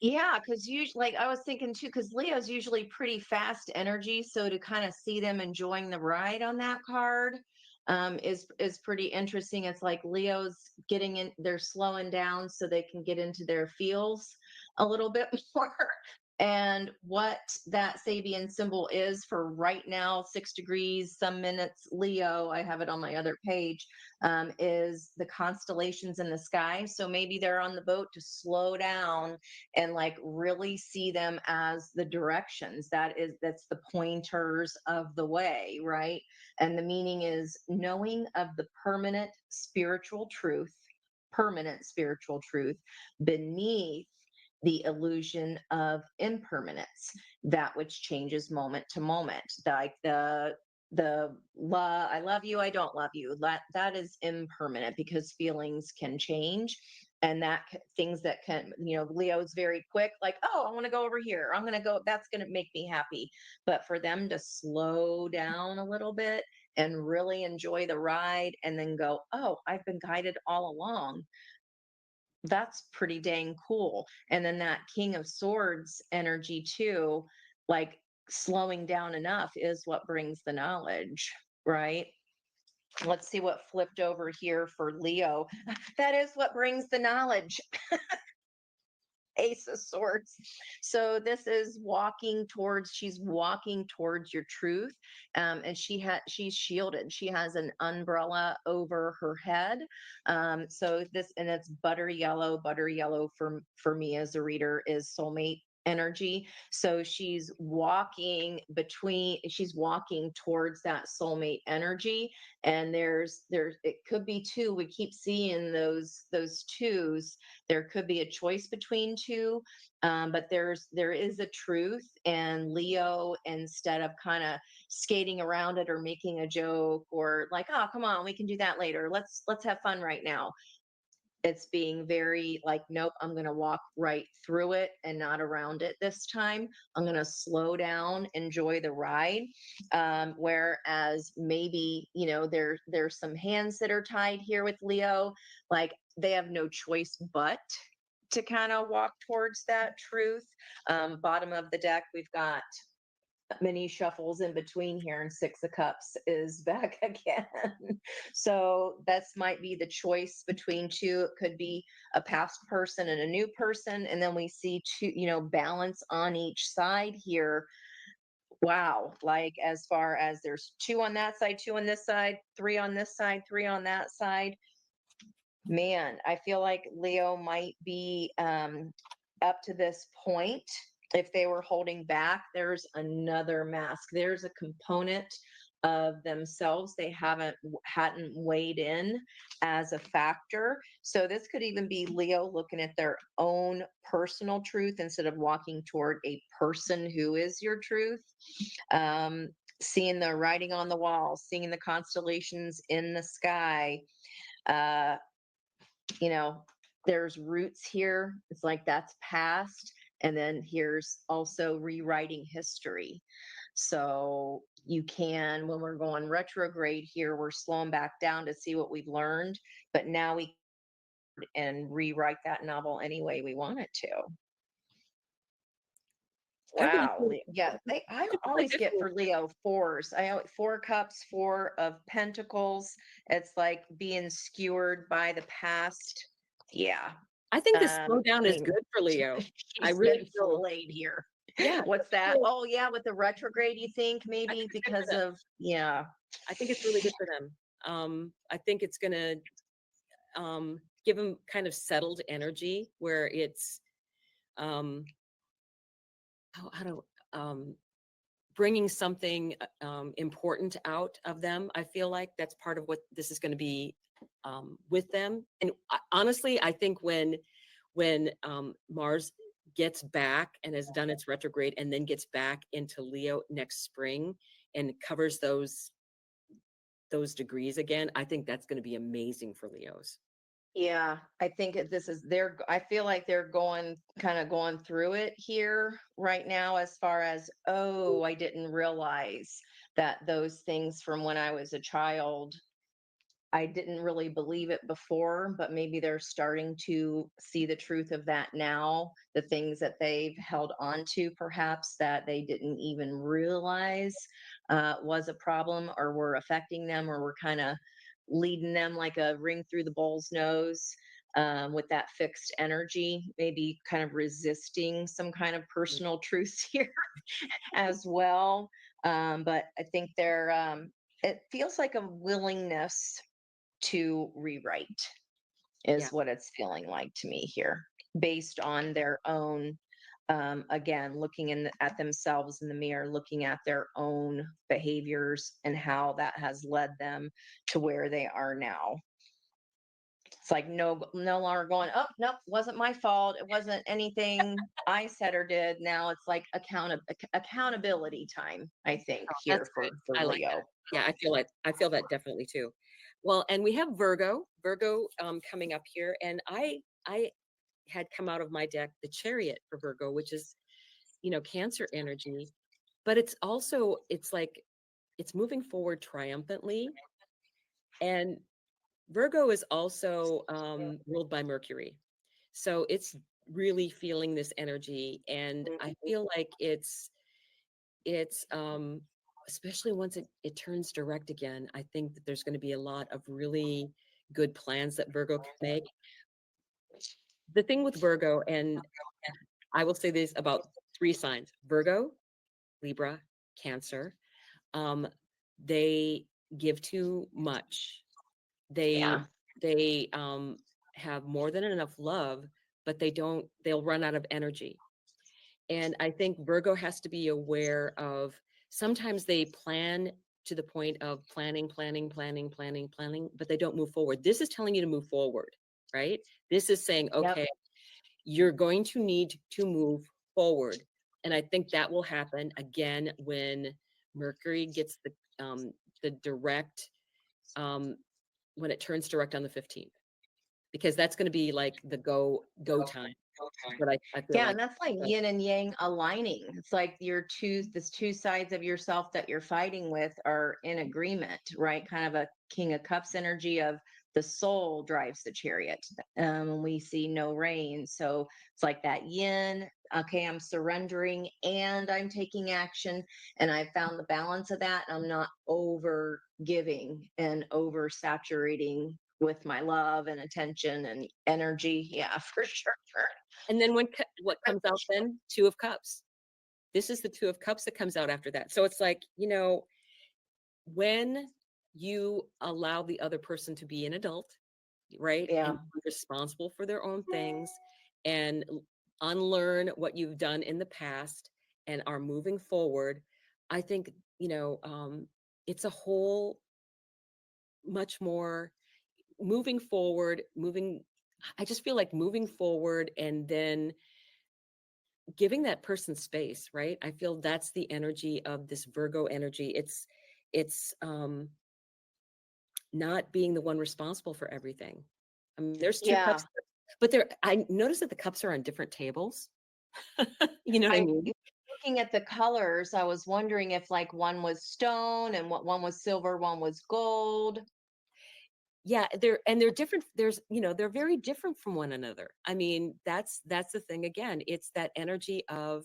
Yeah, because usually, like I was thinking too, because Leo's usually pretty fast energy, so to kind of see them enjoying the ride on that card is pretty interesting. It's like Leo's getting in, they're slowing down so they can get into their feels a little bit more. And what that Sabian symbol is for right now, 6 degrees, some minutes, Leo, I have it on my other page, is the constellations in the sky. So maybe they're on the boat to slow down and like really see them as the directions. That's the pointers of the way, right? And the meaning is knowing of the permanent spiritual truth beneath the illusion of impermanence, that which changes moment to moment, like I love you, I don't love you, that is impermanent because feelings can change. And things that can, Leo's very quick, like, oh, I want to go over here, I'm going to go, that's going to make me happy. But for them to slow down a little bit and really enjoy the ride and then go, oh, I've been guided all along, that's pretty dang cool. And then that King of Swords energy too, like slowing down enough is what brings the knowledge, right? Let's see what flipped over here for Leo. That is what brings the knowledge. Ace of Swords. So this is she's walking towards your truth. And she's shielded. She has an umbrella over her head. And it's butter yellow. Butter yellow for me as a reader is soulmate energy. So she's walking towards that soulmate energy. And it could be two. We keep seeing those twos. There could be a choice between two, but there is a truth. And Leo, instead of kind of skating around it or making a joke or like, oh, come on, we can do that later, let's have fun right now, it's being very like, nope, I'm going to walk right through it and not around it this time. I'm going to slow down, enjoy the ride. Whereas maybe, there's some hands that are tied here with Leo, like they have no choice but to kind of walk towards that truth. Bottom of the deck, we've got many shuffles in between here, and Six of Cups is back again. So that's might be the choice between two. It could be a past person and a new person, and then we see two, balance on each side here. Wow, like as far as there's two on that side, two on this side, three on this side, three on that side. Man, I feel like Leo might be up to this point. If they were holding back, there's another mask. There's a component of themselves they hadn't weighed in as a factor. So this could even be Leo looking at their own personal truth instead of walking toward a person who is your truth. Seeing the writing on the wall, seeing the constellations in the sky. Uh, you know, there's roots here. It's like that's past. And then here's also rewriting history. So you can, when we're going retrograde here, we're slowing back down to see what we've learned, but now we can rewrite that novel any way we want it to. I really Wow. feel Yeah. I it's really always get difficult. for Leo fours. Four cups, four of pentacles. It's like being skewered by the past. Yeah. I think this slowdown I is mean, good for Leo. I she's been really feel, filleted here. yeah, What's I that? feel Oh yeah, with the retrograde, you think I think maybe it's good for because them. of yeah, I think it's really good for them. I think it's gonna give them kind of settled energy where it's um, how do bringing something important out of them. I feel like that's part of what this is going to be with them. And honestly, I think when Mars gets back and has done its retrograde and then gets back into Leo next spring and covers those degrees again, I think that's going to be amazing for Leos. yeah. I think this is they're. I feel like they're going kind of going through it here right now. As far as oh, I didn't realize that those things from when I was a child I didn't really believe it before, but maybe they're starting to see the truth of that now. The things that they've held on to, perhaps that they didn't even realize was a problem or were affecting them or were kind of leading them like a ring through the bull's nose with that fixed energy, maybe kind of resisting some kind of personal truths here as well. But I think it feels like a willingness to rewrite Yeah. is what it's feeling like to me here based on their own again looking at themselves in the mirror looking at their own behaviors and how that has led them to where they are now. It's like no longer going oh nope wasn't my fault, it wasn't anything I said or did. Now it's like accountability time, I think, Oh, here that's good. for I like that. Leo. Yeah, I feel that definitely too. Well, and we have Virgo coming up here, and I had come out of my deck the Chariot for Virgo, which is, Cancer energy, but it's like it's moving forward triumphantly. And Virgo is also ruled by Mercury. So it's really feeling this energy. And I feel like it's especially once it turns direct again, I think that there's going to be a lot of really good plans that Virgo can make. The thing with Virgo, and I will say this about three signs: Virgo, Libra, Cancer. Um, they give too much. They Yeah, they have more than enough love, but they'll run out of energy. And I think Virgo has to be aware of sometimes they plan to the point of planning, but they don't move forward. This is telling you to move forward, right? This is saying, yep, okay, you're going to need to move forward. And I think that will happen again when Mercury gets the direct um, when it turns direct on the 15th, because that's going to be like the go time. Is what I feel yeah, like. and that's like So, yin and yang aligning. It's like this two sides of yourself that you're fighting with are in agreement, right? Kind of a King of Cups energy of the soul drives the chariot. And we see no rain. So it's like that yin. Okay, I'm surrendering and I'm taking action. And I found the balance of that. I'm not over giving and over saturating with my love and attention and energy. Yeah, for sure. and then what comes out then? Two of Cups. This is the Two of Cups that comes out after that. So it's like, when you allow the other person to be an adult, right? And Yeah. be responsible for their own things and unlearn what you've done in the past and are moving forward, I think, it's a whole much more moving forward, I just feel like moving forward and then giving that person space, right? I feel that's the energy of this Virgo energy. It's not being the one responsible for everything. I mean, there's two Yeah. cups, but I noticed that the cups are on different tables. You know what I I mean? looking at the colors, I was wondering if like one was stone and what one was silver, one was gold. Yeah, they're different. They're very different from one another. I mean, that's the thing again. It's that energy of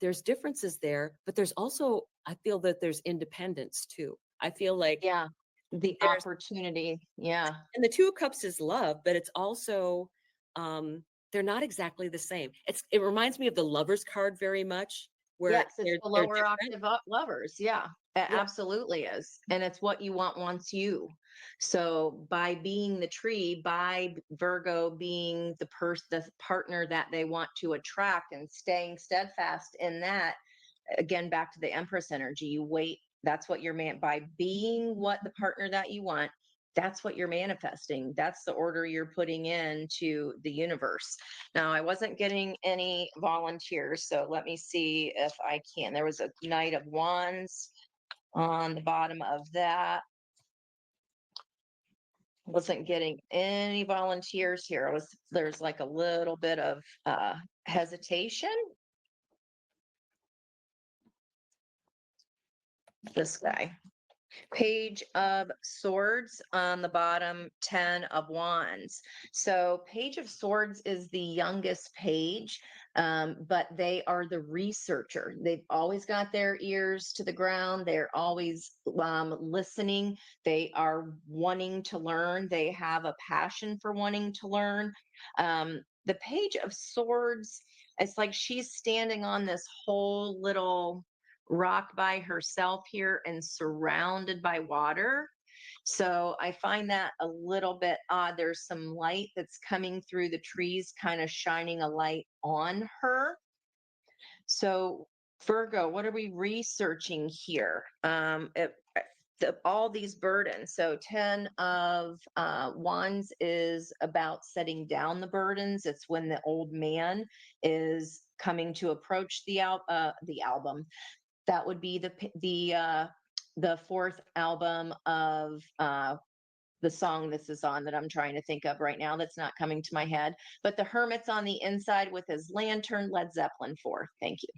there's differences there, but there's also I feel that there's independence too. I feel like Yeah. The there's opportunity. Yeah. and the Two of Cups is love, but it's also they're not exactly the same. It reminds me of the Lovers card very much, where Yes, it's the they're lower different. octave lovers. Yeah, it Yeah. absolutely is. And it's what you want wants you. So by being the tree, by Virgo being the partner that they want to attract and staying steadfast in that, again, back to the Empress energy, you wait. That's what you're by being what the partner that you want. That's what you're manifesting. That's the order you're putting into the universe. Now, I wasn't getting any volunteers, so let me see if I can. There was a Knight of Wands on the bottom of that. Wasn't getting any volunteers here. There's like a little bit of hesitation. This guy. Page of Swords on the bottom, 10 of Wands. So, Page of Swords is the youngest page, but they are the researcher. They've always got their ears to the ground. They're always listening. They are wanting to learn. They have a passion for wanting to learn. The Page of Swords, it's like she's standing on this whole little rock by herself here and surrounded by water. So I find that a little bit odd. There's some light that's coming through the trees, kind of shining a light on her. So, Virgo, what are we researching here? All these burdens. So 10 of Wands is about setting down the burdens. It's when the old man is coming to approach the album. That would be the fourth album of the song this is on that I'm trying to think of right now that's not coming to my head. But the Hermit's on the inside with his lantern, Led Zeppelin 4. Thank you.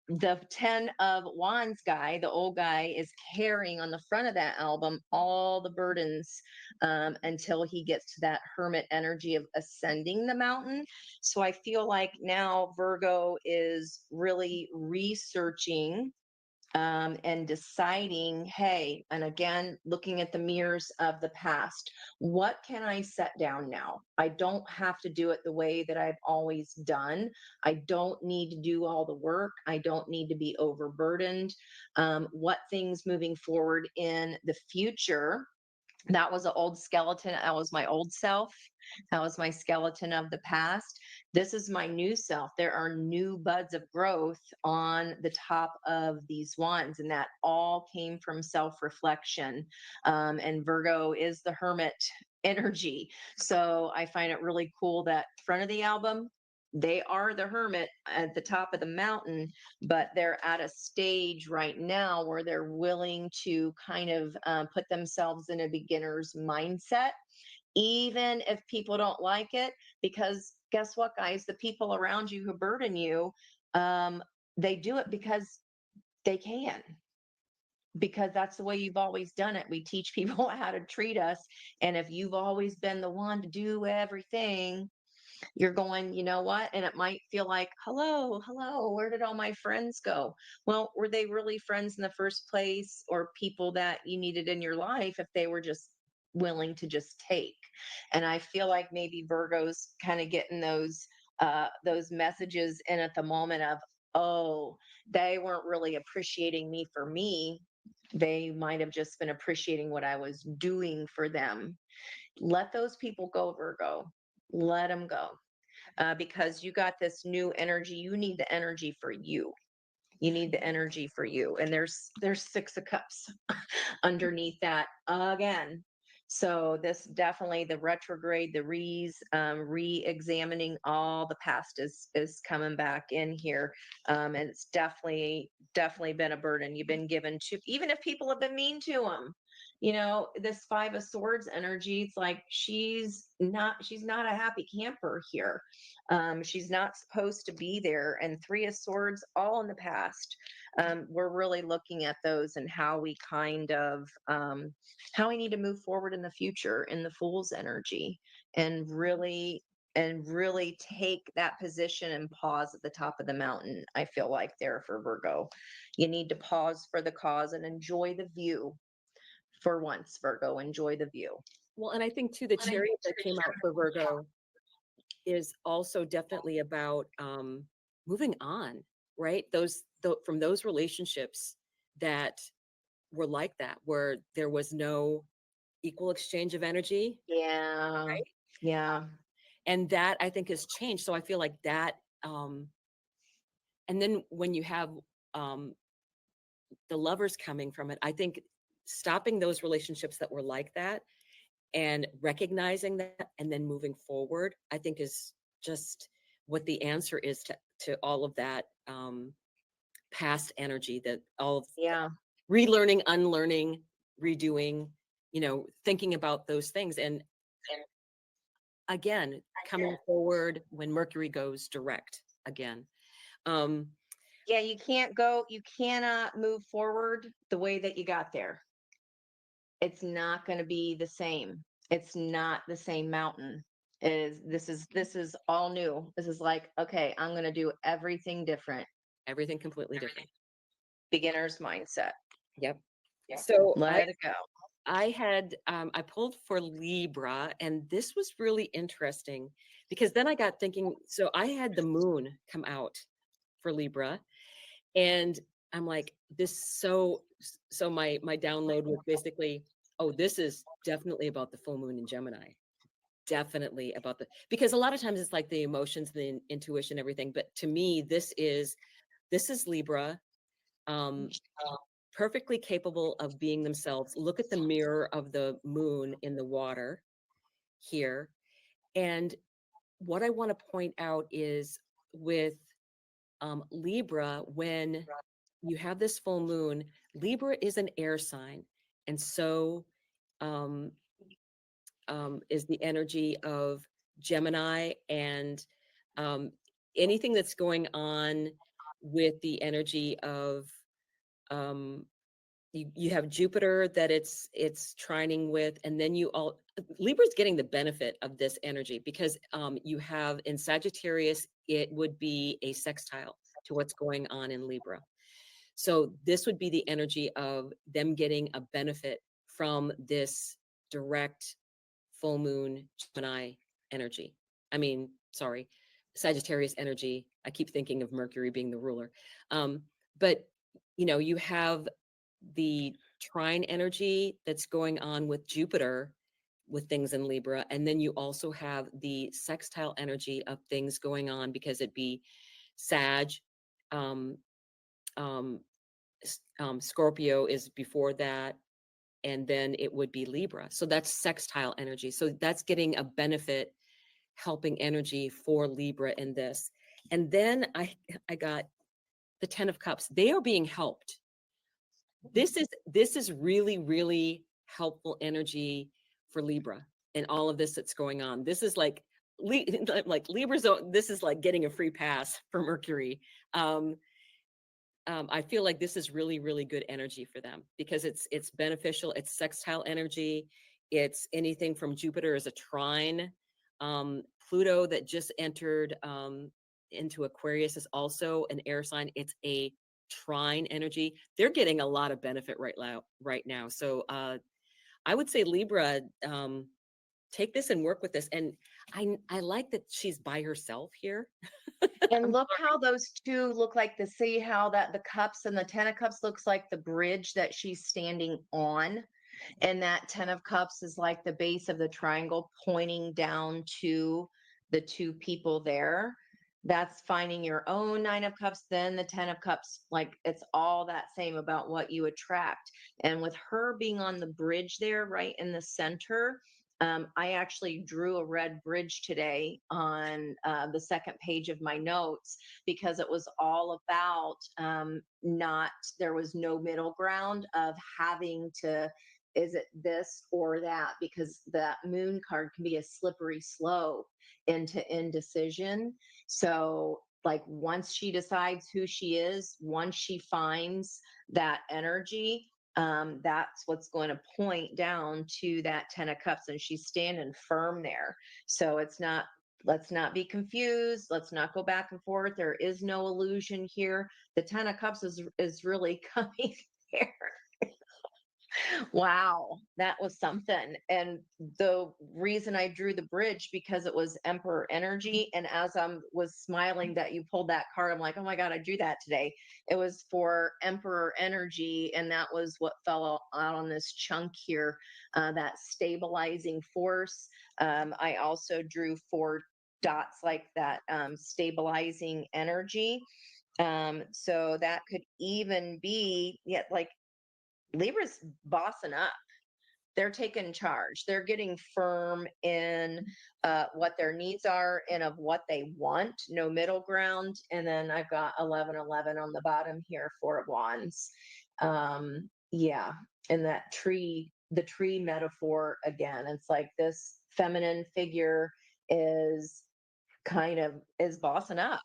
The 10 of Wands guy, the old guy, is carrying on the front of that album all the burdens until he gets to that hermit energy of ascending the mountain. So I feel like now Virgo is really researching and deciding, hey, and again, looking at the mirrors of the past, what can I set down now? I don't have to do it the way that I've always done. I don't need to do all the work. I don't need to be overburdened. What things moving forward in the future? That was an old skeleton. That was my old self. That was my skeleton of the past. This is my new self. There are new buds of growth on the top of these wands, and that all came from self reflection. And Virgo is the hermit energy. So I find it really cool that front of the album, they are the hermit at the top of the mountain, but they're at a stage right now where they're willing to kind of put themselves in a beginner's mindset, even if people don't like it. Because guess what, guys? The people around you who burden you, they do it because they can. Because that's the way you've always done it. We teach people how to treat us. And if you've always been the one to do everything, you're going, you know what? And it might feel like, hello, hello, where did all my friends go? Well, were they really friends in the first place, or people that you needed in your life if they were just willing to just take? And I feel like maybe Virgo's kind of getting those messages in at the moment of, oh, they weren't really appreciating me for me. They might have just been appreciating what I was doing for them. Let those people go, Virgo. Let them go, because you got this new energy. You need the energy for you. You need the energy for you. And there's 6 of Cups underneath that again. So this definitely, the retrograde, the re-examining all the past is coming back in here. And it's definitely been a burden you've been given to, even if people have been mean to them. This 5 of Swords energy, it's like she's not a happy camper here. She's not supposed to be there. And 3 of Swords, all in the past. We're really looking at those and how we kind of how we need to move forward in the future in the Fool's energy, and really take that position and pause at the top of the mountain. I feel like there for Virgo, you need to pause for the cause and enjoy the view. For once, Virgo, enjoy the view. Well, and I think too, the Chariot that came out for Virgo, is also definitely about moving on, right? From those relationships that were like that, where there was no equal exchange of energy, Yeah. right? Yeah. And that I think has changed. So I feel like that, um, and then when you have um, the lovers coming from it, I think stopping those relationships that were like that and recognizing that and then moving forward, I think is just what the answer is to all of that past energy, that all of Yeah. relearning, unlearning, redoing, thinking about those things. And again, coming forward when Mercury goes direct again. Um, Yeah, you cannot move forward the way that you got there. It's not going to be the same. It's not the same mountain. This is all new. This is like, okay, I'm going to do everything different. Everything completely different. Beginner's mindset. Yep. So Let it go. I pulled for Libra, and this was really interesting because then I got thinking, so I had the moon come out for Libra, and I'm like, so my download was basically, oh, this is definitely about the full moon in Gemini. Definitely about because a lot of times it's like the emotions, the intuition, everything. But to me, this is Libra. Um, Perfectly capable of being themselves. Look at the mirror of the moon in the water here. And what I want to point out is with Libra, when you have this full moon, Libra is an air sign. And so um, is the energy of Gemini, and um, anything that's going on with the energy of um, you have Jupiter that it's trining with, and then Libra's getting the benefit of this energy because you have in Sagittarius, it would be a sextile to what's going on in Libra. So this would be the energy of them getting a benefit from this direct full moon Gemini energy. I mean, sorry, Sagittarius energy. I keep thinking of Mercury being the ruler. But you have the trine energy that's going on with Jupiter with things in Libra. And then you also have the sextile energy of things going on because it'd be Sag, um, um, Scorpio is before that, and then it would be Libra. So that's sextile energy. So that's getting a benefit, helping energy for Libra in this. And then I got the 10 of Cups. They are being helped. This is really, really helpful energy for Libra and all of this that's going on. This is like like Libra's this is like getting a free pass for Mercury. Um, I feel like this is really, really good energy for them because it's beneficial. It's sextile energy. It's anything from Jupiter as a trine. Pluto that just entered into Aquarius is also an air sign. It's a trine energy. They're getting a lot of benefit right now. So I would say Libra, take this and work with this. And I like that she's by herself here. And look how those two look like see how that the cups and the 10 of cups looks like the bridge that she's standing on. And that 10 of cups is like the base of the triangle pointing down to the two people there. That's finding your own 9 of cups, then the 10 of cups. Like it's all that same about what you attract. And with her being on the bridge there, right in the center, I actually drew a red bridge today on the second page of my notes because it was all about not, there was no middle ground of having to, is it this or that? Because that moon card can be a slippery slope into indecision. So, like, once she decides who she is, once she finds that energy, that's what's going to point down to that 10 of cups, and she's standing firm there. So it's not, let's not be confused, let's not go back and forth, there is no illusion here. The 10 of cups is really coming there. Wow, that was something. And the reason I drew the bridge because it was Emperor energy. And as I was smiling that you pulled that card, I'm like, oh my God, I drew that today. It was for Emperor energy, and that was what fell out on this chunk here, that stabilizing force. I also drew four dots like that, stabilizing energy. So that could even be, yeah, like Libra's bossing up. They're taking charge. They're getting firm in what their needs are and of what they want, no middle ground. And then I've got 1111 on the bottom here, Four of Wands. Yeah. And that tree, the tree metaphor again, it's like this feminine figure is kind of is bossing up.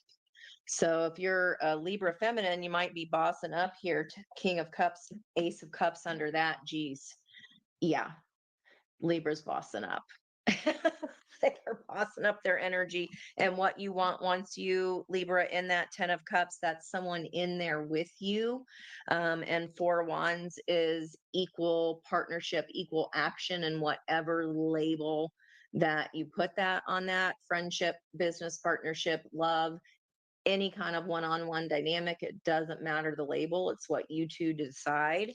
So if you're a Libra feminine, you might be bossing up here. King of Cups, Ace of Cups under that. Geez. Yeah, Libra's bossing up. They're bossing up their energy. And what you want once you, Libra, in that 10 of Cups, that's someone in there with you. And Four Wands is equal partnership, equal action, and whatever label that you put that on that friendship, business partnership, love, any kind of one-on-one dynamic. It doesn't matter the label. It's what you two decide.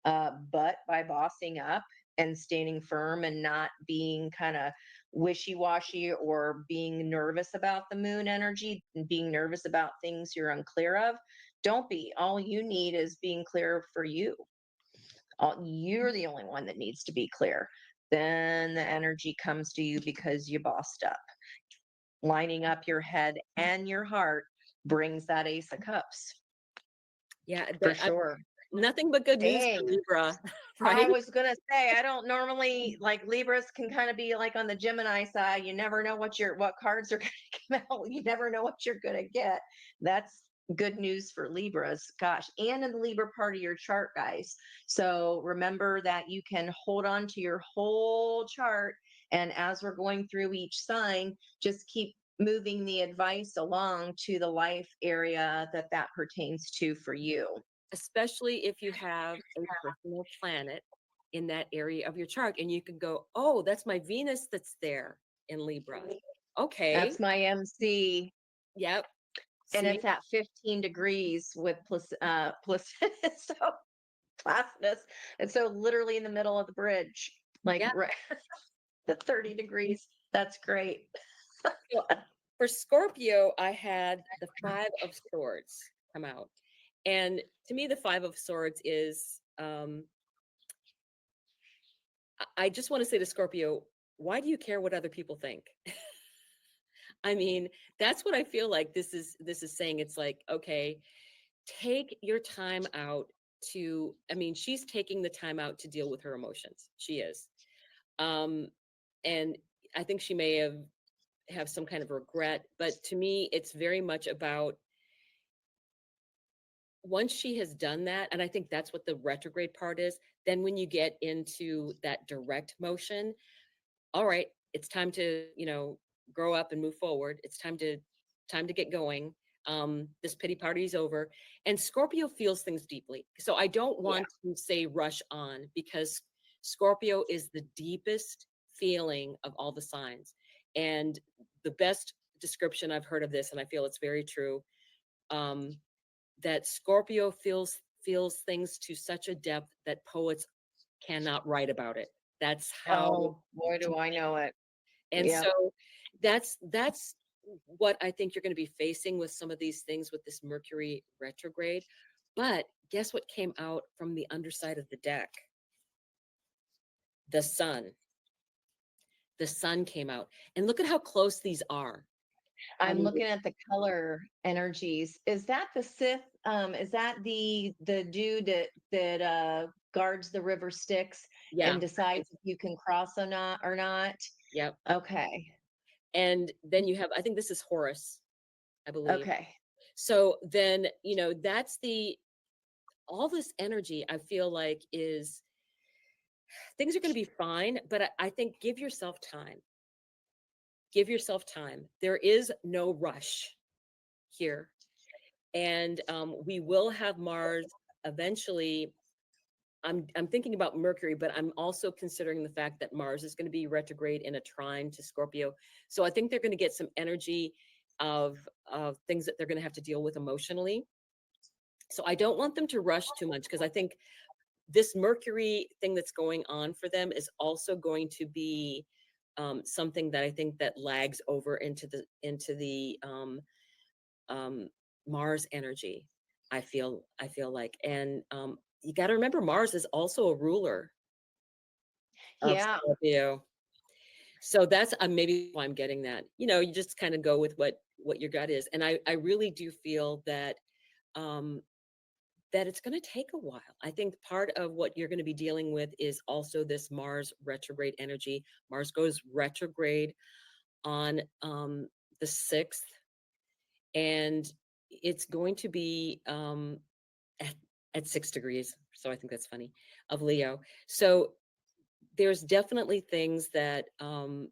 But by bossing up and standing firm and not being kind of wishy-washy or being nervous about the moon energy and being nervous about things you're unclear of, don't be. All you need is being clear for you. You're the only one that needs to be clear. Then the energy comes to you because you bossed up. Lining up your head and your heart brings that Ace of Cups Yeah, for sure. nothing but good news for Dang. Libra, I right? was gonna say I don't normally like Libras can kind of be like on the Gemini side. You never know what cards are gonna come out. You never know what you're gonna get. That's good news for Libras. Gosh, and in the Libra part of your chart, guys. So remember that you can hold on to your whole chart, and as we're going through each sign, just keep moving the advice along to the life area that that pertains to for you. Especially if you have a personal planet in that area of your chart, and you can go, oh, that's my Venus that's there in Libra. Okay. That's my MC. Yep. And See? it's at 15 degrees with plus so Placidus. And so literally in the middle of the bridge, like Yeah. right the 30 degrees. That's great. So for Scorpio, I had the Five of Swords come out. And to me, the Five of Swords is, I just want to say to Scorpio, why do you care what other people think? I mean, that's what I feel like this is saying. It's like, okay, take your time out to, I mean, she's taking the time out to deal with her emotions. She is. Um, and I think she may have some kind of regret, but to me, it's very much about once she has done that, and I think that's what the retrograde part is, then when you get into that direct motion, all right, it's time to, grow up and move forward. It's time to get going. This pity party is over. And Scorpio feels things deeply. So I don't Yeah. want to say rush on because Scorpio is the deepest feeling of all the signs. And the best description I've heard of this, and I feel it's very true, um, that Scorpio feels things to such a depth that poets cannot write about it. That's how Oh, boy, do I know it. and Yep. so that's what I think you're going to be facing with some of these things with this Mercury retrograde. But guess what came out from the underside of the deck? The sun. The sun came out. And look at how close these are. I I'm mean, looking at the color energies. Is that the Sith? Is that the dude that guards the river Styx yeah, and decides if you can cross or not? yep. Okay. And then you have, I think this is Horus, I believe. Okay. So then, that's all this energy I feel like is things are going to be fine, but I think give yourself time. Give yourself time. There is no rush here. And we will have Mars eventually I'm thinking about Mercury, but I'm also considering the fact that Mars is going to be retrograde in a trine to Scorpio. So I think they're going to get some energy of things that they're going to have to deal with emotionally. So I don't want them to rush too much, because I think this Mercury thing that's going on for them is also going to be something that I think that lags over into the um, Mars energy. I feel like, and you got to remember Mars is also a ruler of Yeah. Scorpio. So that's maybe why I'm getting that. You know, you just kind of go with what your gut is, and I really do feel that um, that it's going to take a while. I think part of what you're going to be dealing with is also this Mars retrograde energy. Mars goes retrograde on the 6th, and it's going to be at, at 6 degrees. So I think that's funny, of Leo. So there's definitely things that I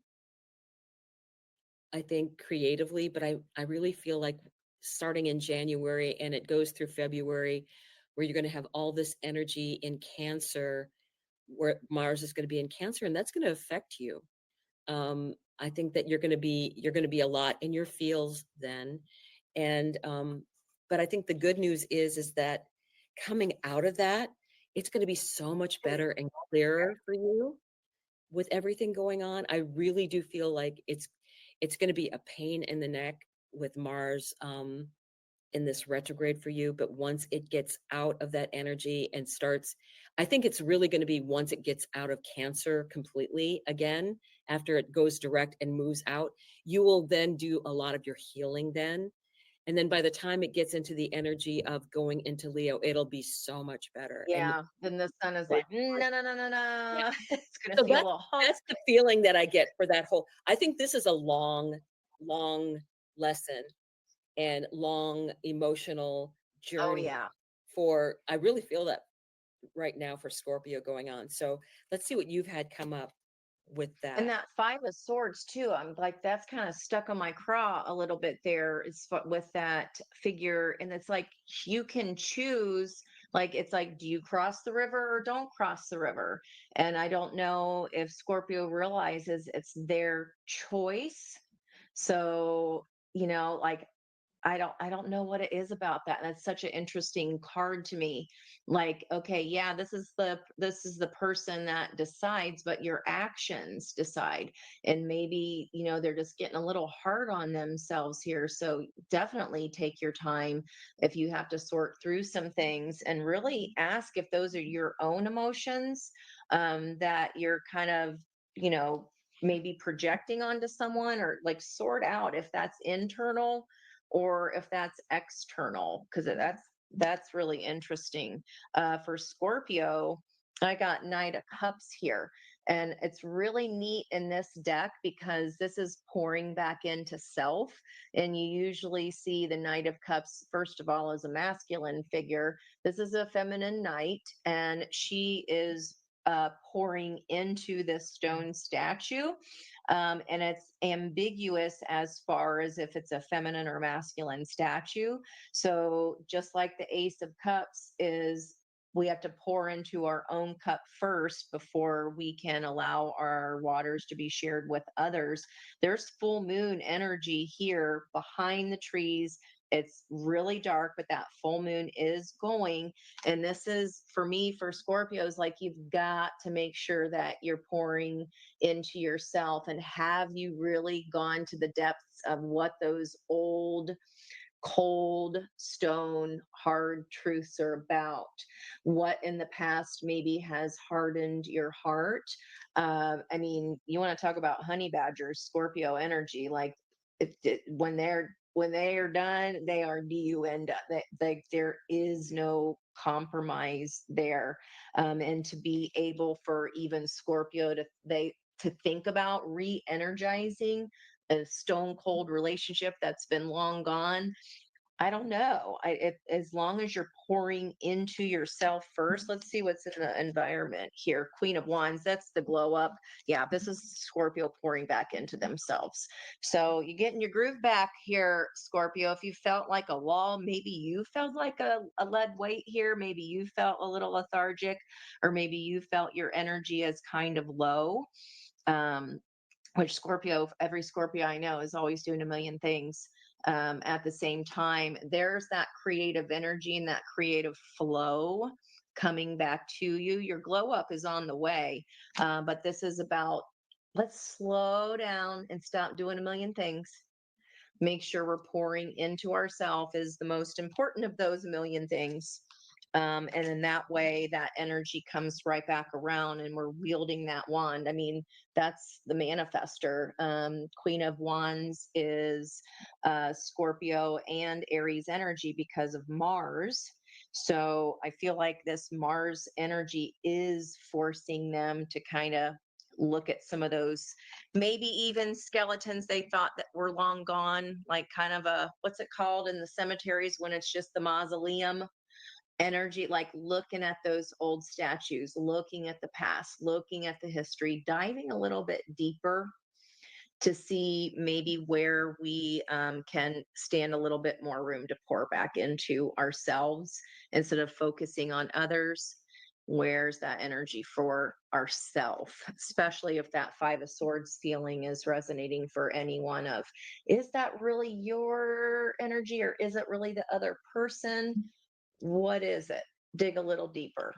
think creatively, but I really feel like starting in January and it goes through February, where you're going to have all this energy in Cancer, where Mars is going to be in Cancer, and that's going to affect you. I think that you're going to be a lot in your feels then, and but I think the good news is that coming out of that, it's going to be so much better and clearer for you with everything going on. I really do feel like it's going to be a pain in the neck with Mars in this retrograde for you, but once it gets out of that energy and starts, I think it's really going to be once it gets out of Cancer completely again, after it goes direct and moves out, you will then do a lot of your healing then. And then by the time it gets into the energy of going into Leo, it'll be so much better. And Yeah. Then the sun is like, no, no, no, no, yeah, no. It's gonna so feel a hump. that's the feeling that I get for that whole. I think this is a long lesson and long emotional Oh journey yeah. for. I really feel that right now for Scorpio going on. So let's see what you've had come up with And that. that 5 of Swords too, I'm like, that's kind of stuck on my craw a little bit there. Is with that figure, and it's like you can choose. Like it's like, do you cross the river or don't cross the river? And I don't know if Scorpio realizes it's their choice. So, like I don't know what it is about that. And that's such an interesting card to me. Like, okay, yeah, this is the person that decides, but your actions decide. And maybe, they're just getting a little hard on themselves here. So definitely take your time if you have to sort through some things and really ask if those are your own emotions, that you're kind of, you know, maybe projecting onto someone, or like sort out if that's internal or if that's external, because that's really interesting. For Scorpio, I got Knight of Cups here, and it's really neat in this deck because this is pouring back into self. And you usually see the Knight of Cups, first of all, as a masculine figure. This is a feminine knight, and she is pouring into this stone statue, and it's ambiguous as far as if it's a feminine or masculine statue. So, just like the Ace of Cups is, we have to pour into our own cup first before we can allow our waters to be shared with others. There's full moon energy here behind the trees. It's really dark, but that full moon is going. And this is for me, for Scorpios, like you've got to make sure that you're pouring into yourself. And have you really gone to the depths of what those old, cold, stone, hard truths are about? What in the past maybe has hardened your heart? I mean, you want to talk about honey badgers, Scorpio energy, like when they are done, they are done. Like there is no compromise there. And to be able for even Scorpio to think about re-energizing a stone cold relationship that's been long gone, I don't know. As long as you're pouring into yourself first. Let's see what's in the environment here. Queen of Wands, that's the glow up. Yeah, this is Scorpio pouring back into themselves. So you get in your groove back here, Scorpio. If you felt like a wall, maybe you felt like a lead weight here. Maybe you felt a little lethargic, or maybe you felt your energy as kind of low. Um, which Scorpio, every Scorpio I know is always doing a million things at the same time. There's that creative energy and that creative flow coming back to you. Your glow up is on the way, but this is about let's slow down and stop doing a million things. Make sure we're pouring into ourselves is the most important of those million things. And in that way, that energy comes right back around and we're wielding that wand. I mean, that's the manifester. Queen of Wands is Scorpio and Aries energy because of Mars. So I feel like this Mars energy is forcing them to kind of look at some of those, maybe even skeletons they thought that were long gone, like kind of a, what's it called in the cemeteries when it's just the mausoleum energy, like looking at those old statues, looking at the past, looking at the history, diving a little bit deeper to see maybe where we can stand a little bit more room to pour back into ourselves instead of focusing on others. Where's that energy for ourself, especially if that Five of Swords feeling is resonating for anyone of, is that really your energy or is it really the other person? What is it? Dig a little deeper.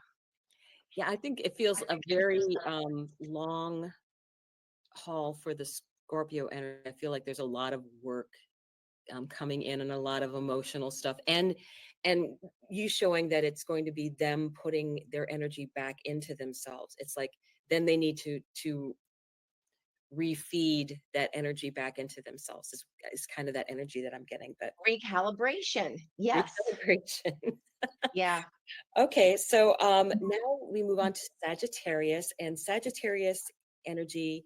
Yeah, I think it feels a very long haul for the Scorpio energy. I feel like there's a lot of work coming in and a lot of emotional stuff, and you showing that it's going to be them putting their energy back into themselves. It's like then they need to refeed that energy back into themselves is kind of that energy that I'm getting. But Recalibration. Yes. recalibration. Yeah. Okay, so now we move on to Sagittarius and Sagittarius energy.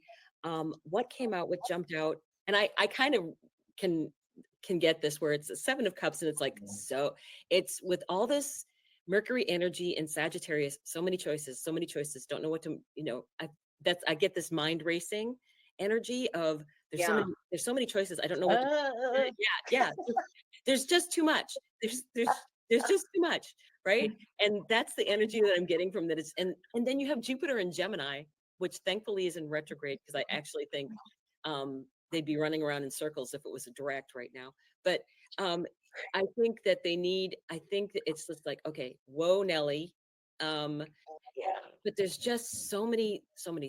What came out, what jumped out, and I kind of can can get this where it's a Seven of Cups and it's like so it's with all this Mercury energy in Sagittarius, so many choices, don't know what to, I get this mind racing energy of Yeah. there's so many choices, I don't know what to Uh, yeah, there's just too much. There's just too much, right? And that's the energy that I'm getting from that is and then you have Jupiter in Gemini, which thankfully is in retrograde because I actually think they'd be running around in circles if it was a direct right now. But I think that I think that it's just like, okay, whoa, Nelly. Um, yeah. but there's just so many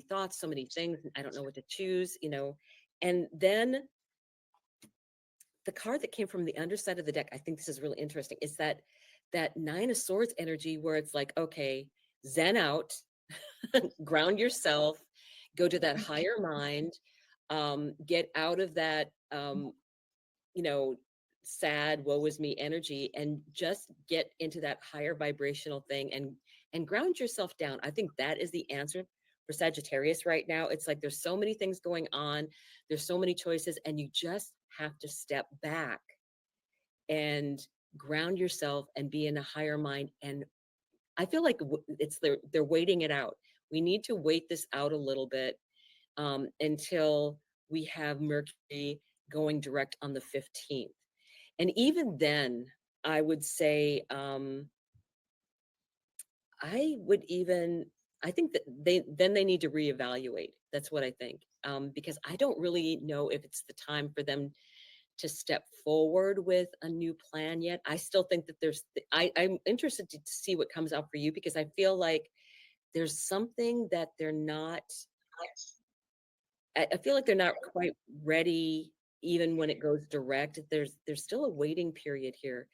thoughts, so many things. I don't know what to choose. And then the card that came from the underside of the deck, I think this is really interesting, is that Nine of Swords energy where it's like, okay, zen out, ground yourself, go to that higher mind, get out of that, you know, sad, woe is me energy, and just get into that higher vibrational thing and ground yourself down. I think that is the answer for Sagittarius right now. It's like there's so many things going on, there's so many choices, and you just have to step back and ground yourself and be in a higher mind. And I feel like they're waiting it out. We need to wait this out a little bit until we have Mercury going direct on the 15th. And even then, I would say I would even I think that they need to reevaluate. That's what I think. Because I don't really know if it's the time for them to step forward with a new plan yet. I still think that I'm interested to see what comes out for you because I feel like there's something that they're not, I feel like they're not quite ready even when it goes direct. There's still a waiting period here.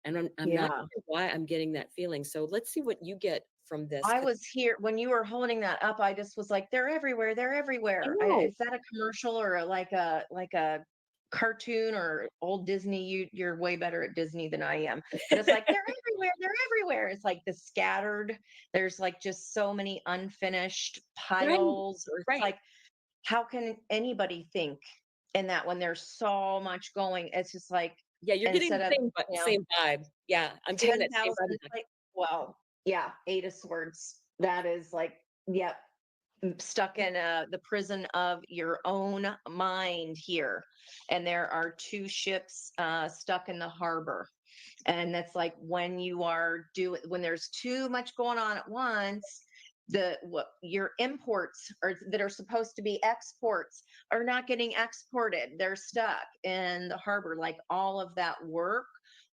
And I'm not Yeah. sure why I'm getting that feeling. So let's see what you get from this. I 'Cause was here when you were holding that up. I just was like, they're everywhere. They're I everywhere. know, Is that a commercial or like a cartoon or old Disney? You're way better at Disney than I am. But it's like they're everywhere. They're everywhere. It's like the scattered. There's like just so many unfinished right, piles. Or it's right. like, how can anybody think in that when there's so much going? It's just like Yeah, you're getting instead the of, you know, same vibe. Yeah, I'm getting that same 10,000, vibe. like, well, yeah, 8 of swords. That is like, yep, stuck in the prison of your own mind here. And there are two ships stuck in the harbor. And that's like when you are doing, when there's too much going on at once, the what your imports are that are supposed to be exports are not getting exported. They're stuck in the harbor. Like all of that work,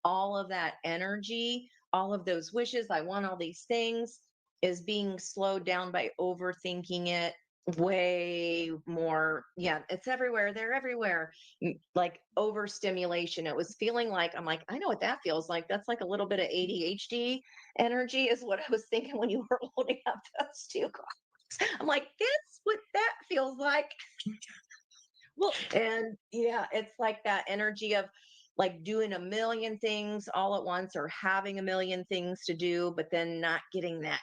all of that energy, all of those wishes, I want all these things, is being slowed down by overthinking it way more. Yeah, it's everywhere. They're everywhere. Like overstimulation. It was feeling like, I'm like, I know what that feels like. That's like a little bit of ADHD energy, is what I was thinking when you were holding up those two cards. I'm like, that's what that feels like. Well, And yeah, it's like that energy of like doing a million things all at once, or having a million things to do, but then not getting that.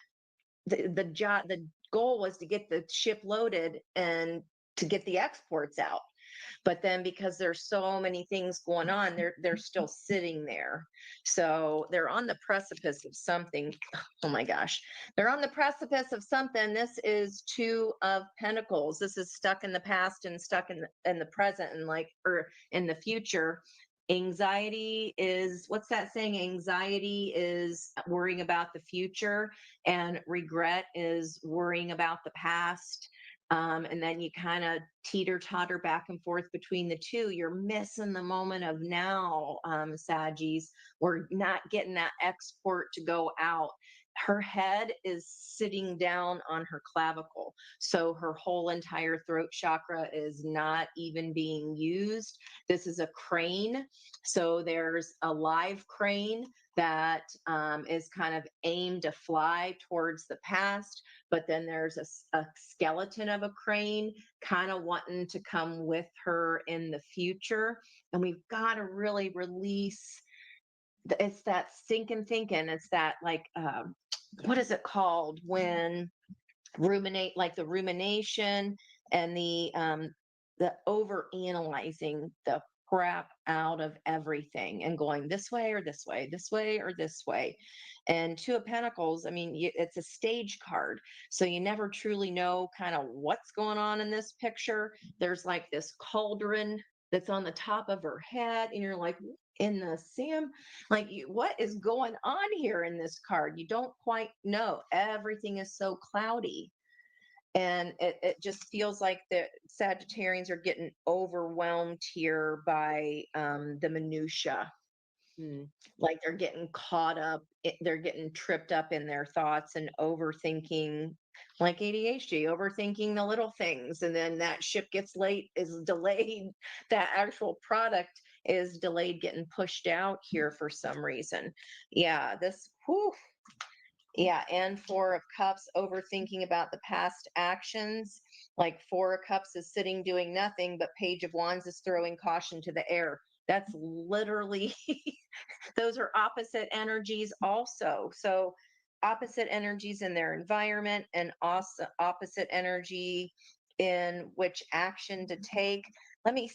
The goal was to get the ship loaded and to get the exports out, but then because there's so many things going on, they're still sitting there. So they're on the precipice of something. Oh my gosh, they're on the precipice of something. This is two of pentacles. This is stuck in the past and stuck in the present, and like, or in the future. Anxiety is, what's that saying? Anxiety is worrying about the future, and regret is worrying about the past. And then you kind of teeter totter back and forth between the two. You're missing the moment of now, Saggies. We're not getting that export to go out. Her head is sitting down on her clavicle. So her whole entire throat chakra is not even being used. This is a crane. So there's a live crane that is kind of aimed to fly towards the past, but then there's a skeleton of a crane kind of wanting to come with her in the future. And we've got to really release, it's that sinking thinking. It's that like, what is it called when ruminate, like the rumination and the over analyzing the crap out of everything and going this way or this way, this way or this way. And two of pentacles, I mean, it's a stage card, so you never truly know kind of what's going on in this picture. There's like this cauldron that's on the top of her head, and you're like, in the Sam, like, what is going on here in this card? You don't quite know. Everything is so cloudy, and it just feels like the Sagittarians are getting overwhelmed here by the minutia. hmm, Like they're getting caught up, they're getting tripped up in their thoughts and overthinking, like ADHD, overthinking the little things. And then that ship gets late, is delayed. That actual product is delayed getting pushed out here for some reason. Yeah, this, whew, yeah, and Four of Cups, overthinking about the past actions. Like Four of Cups is sitting doing nothing, but Page of Wands is throwing caution to the air. That's literally, those are opposite energies also. So opposite energies in their environment, and also opposite energy in which action to take. Let me,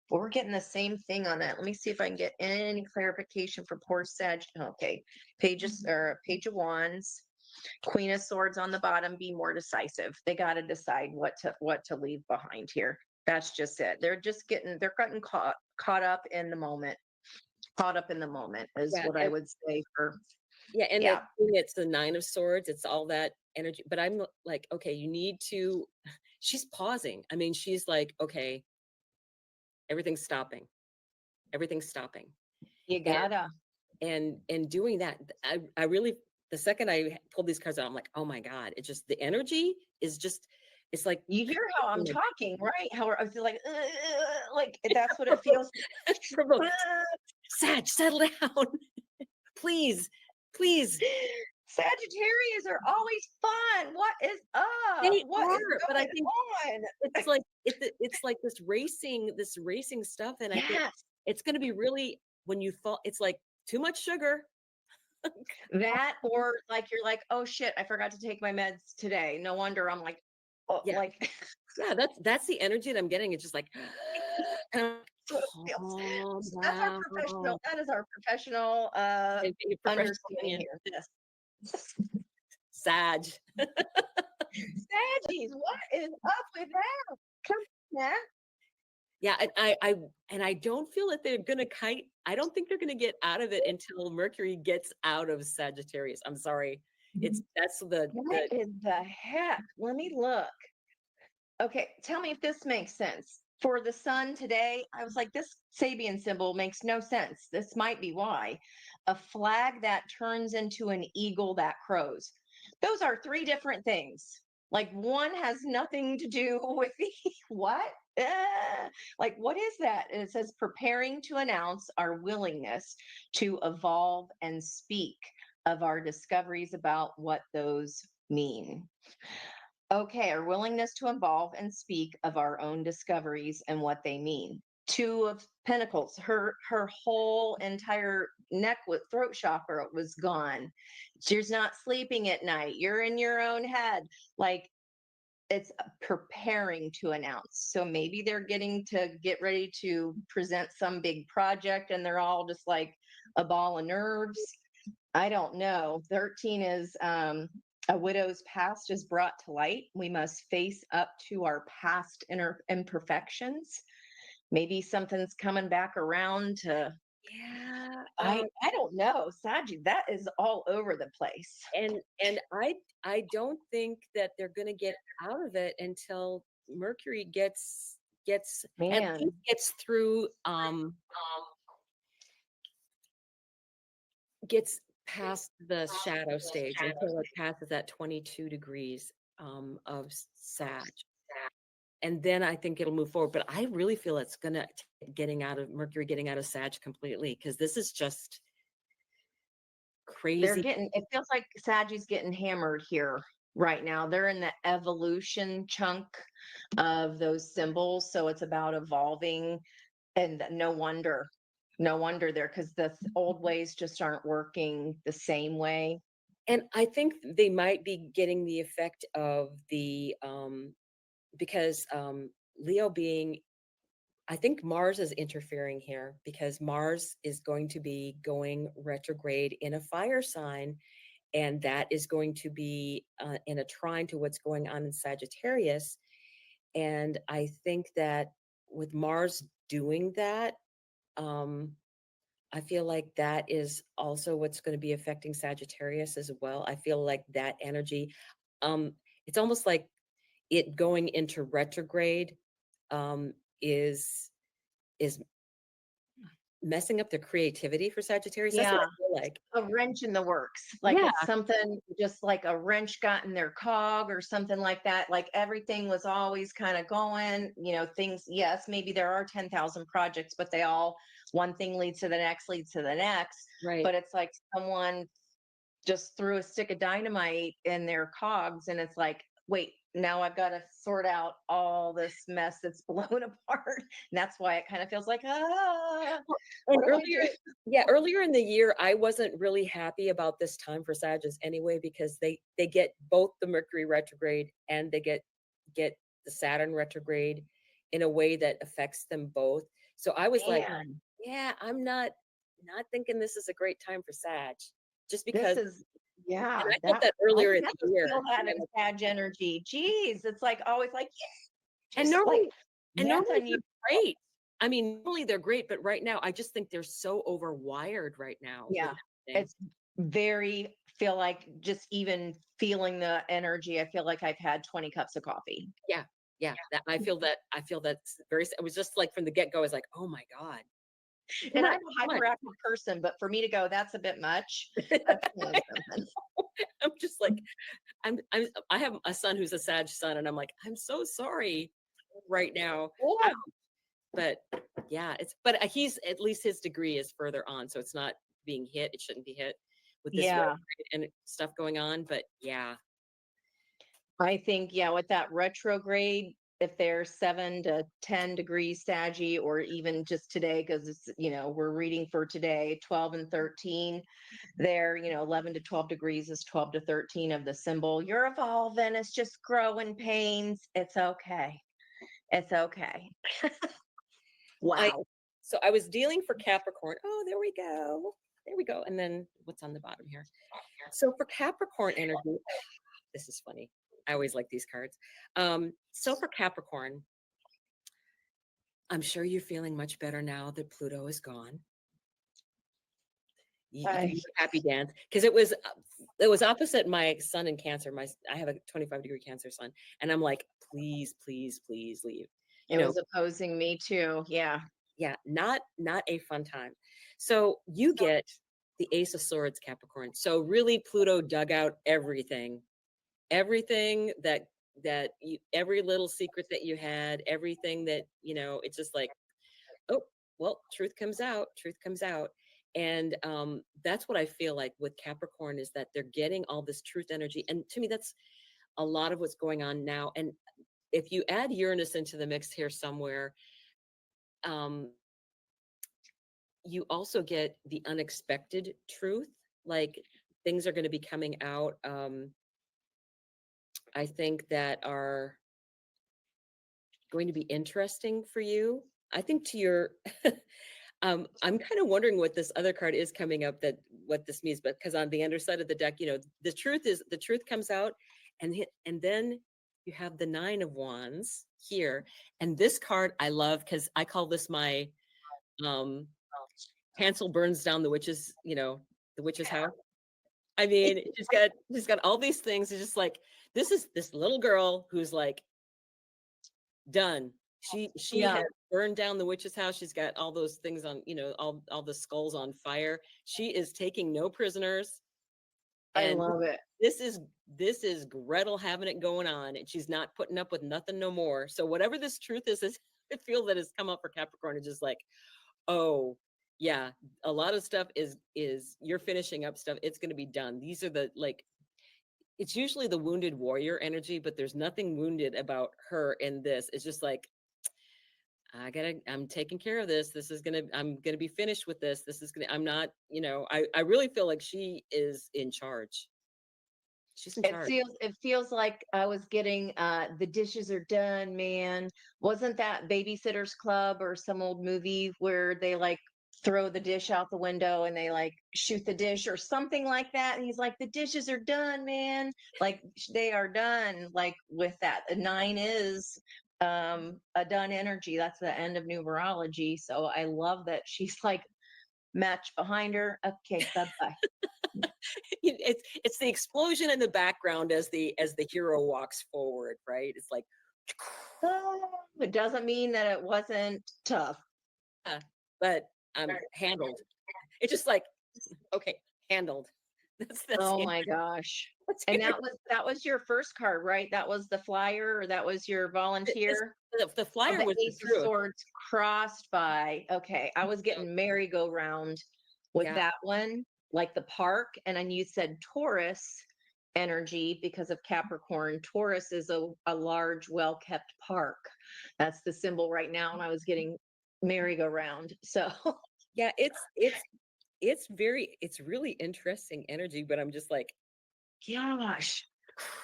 we're getting the same thing on that. Let me see if I can get any clarification for poor Sag. Okay, pages, or Page of Wands, Queen of Swords on the bottom. Be more decisive. They got to decide what to leave behind here. That's just it. They're getting caught up in the moment. Caught up in the moment is yeah, what I would say for, yeah, and yeah. it's the Nine of Swords. It's all that energy. But I'm like, okay, you need to. She's pausing. I mean, she's like, okay, everything's stopping. Everything's stopping. You And gotta. and doing that, I really, the second I pulled these cards out, I'm like, oh my God, it's just the energy is just, it's like You hear how I'm talking, right? How I feel like that's what it feels provoke. like. Sag, settle down. Please, please. Sagittarius are always fun. What is up? They What are, is but I going think on? it's like it's like this racing stuff, and I think Yes, it's going to be really, when you fall, it's like too much sugar. that, or like you're like, oh shit, I forgot to take my meds today. No wonder I'm like, oh, Yeah, like, yeah, that's the energy that I'm getting. It's just like, and I'm like, That's what it feels. calm So that's our down. professional, that is our professional Your professional understanding opinion. here. This. Sag. Saggies, what is up with that? Come on now. Yeah, and I don't feel that they're gonna kite. I don't think they're gonna get out of it until Mercury gets out of Sagittarius. I'm sorry. That's What the in the heck? Let me look. Okay, tell me if this makes sense. For the sun today, I was like, this Sabian symbol makes no sense. This might be why. A flag that turns into an eagle that crows. Those are three different things. Like one has nothing to do with the what? Like, what is that? And it says preparing to announce our willingness to evolve and speak of our discoveries about what those mean. Okay, our willingness to evolve and speak of our own discoveries and what they mean. Two of Pentacles, her whole entire neck with throat chakra was gone. She's not sleeping at night. You're in your own head. Like it's preparing to announce. So maybe they're getting to get ready to present some big project and they're all just like a ball of nerves. I don't know. 13 is a widow's past is brought to light. We must face up to our past imperfections. Maybe something's coming back around to, yeah. I don't know. Saji, that is all over the place. And I don't think that they're gonna get out of it until Mercury gets at Man. least gets through gets past the shadow stage until it passes that 22 degrees of Sag. And then I think it'll move forward. But I really feel it's gonna getting out of Mercury, getting out of Sag completely, because this is just They're crazy. getting, it feels like Sagi's getting hammered here right now. They're in the evolution chunk of those symbols. So it's about evolving. And no wonder there, because the old ways just aren't working the same way. And I think they might be getting the effect of the because Leo being, I think Mars is interfering here because Mars is going to be going retrograde in a fire sign, and that is going to be in a trine to what's going on in Sagittarius. And I think that with Mars doing that, um, I feel like that is also what's going to be affecting Sagittarius as well. I feel like that energy, it's almost like it going into retrograde um, is is messing up the creativity for Sagittarius. That's what Yeah, I feel like. a wrench in the works. Like Yeah, it's something just like a wrench got in their cog or something like that. Like everything was always kind of going, things, yes, maybe there are 10,000 projects, but they all, one thing leads to the next, leads to the next. right. But it's like someone just threw a stick of dynamite in their cogs and it's like, wait, now I've got to sort out all this mess that's blown apart. And that's why it kind of feels like, Well, and what do I earlier, do? yeah, earlier in the year, I wasn't really happy about this time for Sagittarius anyway because they get both the Mercury retrograde and they get the Saturn retrograde in a way that affects them both. So I was like, Man, yeah, I'm not thinking this is a great time for Sag, just this because. is, And yeah, I felt that that I earlier can in the definitely year. feel that in Sag energy. Geez, it's like always like, yeah, And just like normally, and that's normally they're unusual. great. I mean, normally they're great, but right now I just think they're so overwired right now with Yeah, everything. it's very feel like just even feeling the energy. I feel like I've had 20 cups of coffee. Yeah, yeah. That I feel that's very. It was just like from the get go. I was like, oh my god, too And much, I'm a too much. hyperactive person, but for me to go, that's a bit much. That's something. I'm just like, I have a son who's a Sag son, and I'm like, I'm so sorry right now. Yeah, But yeah, but he's at least his degree is further on, so it's not being hit. It shouldn't be hit with this yeah. retrograde and stuff going on. But yeah, I think, yeah, with that retrograde, if they're 7 to 10 degrees saggy, or even just today, because it's, we're reading for today, 12 and 13, there, 11 to 12 degrees is 12 to 13 of the symbol. You're evolving, it's just growing pains. It's okay. It's okay. I Wow. So I was dealing for Capricorn. Oh, there we go. There we go. And then what's on the bottom here? So for Capricorn energy, this is funny. I always like these cards. So for Capricorn, I'm sure you're feeling much better now that Pluto is gone. You can do a happy dance because it was opposite my sun in Cancer. I have a 25-degree Cancer sun, and I'm like, please, please, please leave. It was opposing me too. Yeah. Yeah, not a fun time. So you get the Ace of Swords, Capricorn. So really, Pluto dug out everything, that you, every little secret that you had, everything that it's just like, oh, well, truth comes out, and that's what I feel like with Capricorn is that they're getting all this truth energy, and to me, that's a lot of what's going on now. And if you add Uranus into the mix here somewhere, um, you also get the unexpected truth, like things are going to be coming out. I think that are going to be interesting for you. I think to your I'm kind of wondering what this other card is coming up, that what this means, but because on the underside of the deck, the truth comes out, and then you have the Nine of Wands here. And this card I love because I call this my um Hansel burns down the witch's house. I mean, she's got all these things. It's just like, this is this little girl who's like done. She Yeah. has burned down the witch's house. She's got all those things on, all the skulls on fire. She is taking no prisoners. I And love it. this is Gretel having it going on, and she's not putting up with nothing no more. So whatever this truth is I feel that has come up for Capricorn is just like, oh yeah, a lot of stuff is you're finishing up stuff. It's going to be done. These are the, like, it's usually the wounded warrior energy, but there's nothing wounded about her in this. It's just like, I'm taking care of this. I'm gonna be finished with this. I'm not, I really feel like she is in charge. She's in charge. It feels like I was getting the dishes are done, man. Wasn't that Babysitter's Club or some old movie where they like throw the dish out the window and they like shoot the dish or something like that? And he's like, the dishes are done, man. Like they are done. Like with that, the nine is a done energy. That's the end of numerology. So I love that she's like match behind her. Okay, bye bye. It's the explosion in the background as the hero walks forward, right? It's like, It doesn't mean that it wasn't tough. but handled. It's just like, okay, handled. That's Oh my gosh. And that was your first card, right? That was the flyer, or that was your volunteer? the flyer The was the Ace of truth. Swords crossed by. Okay, I was getting merry-go-round with Yeah. that one, like the park. And then you said Taurus energy because of Capricorn. Taurus is a large, well-kept park. That's the symbol right now. And I was getting merry-go-round. So Yeah, it's really interesting energy, but I'm just like, gosh.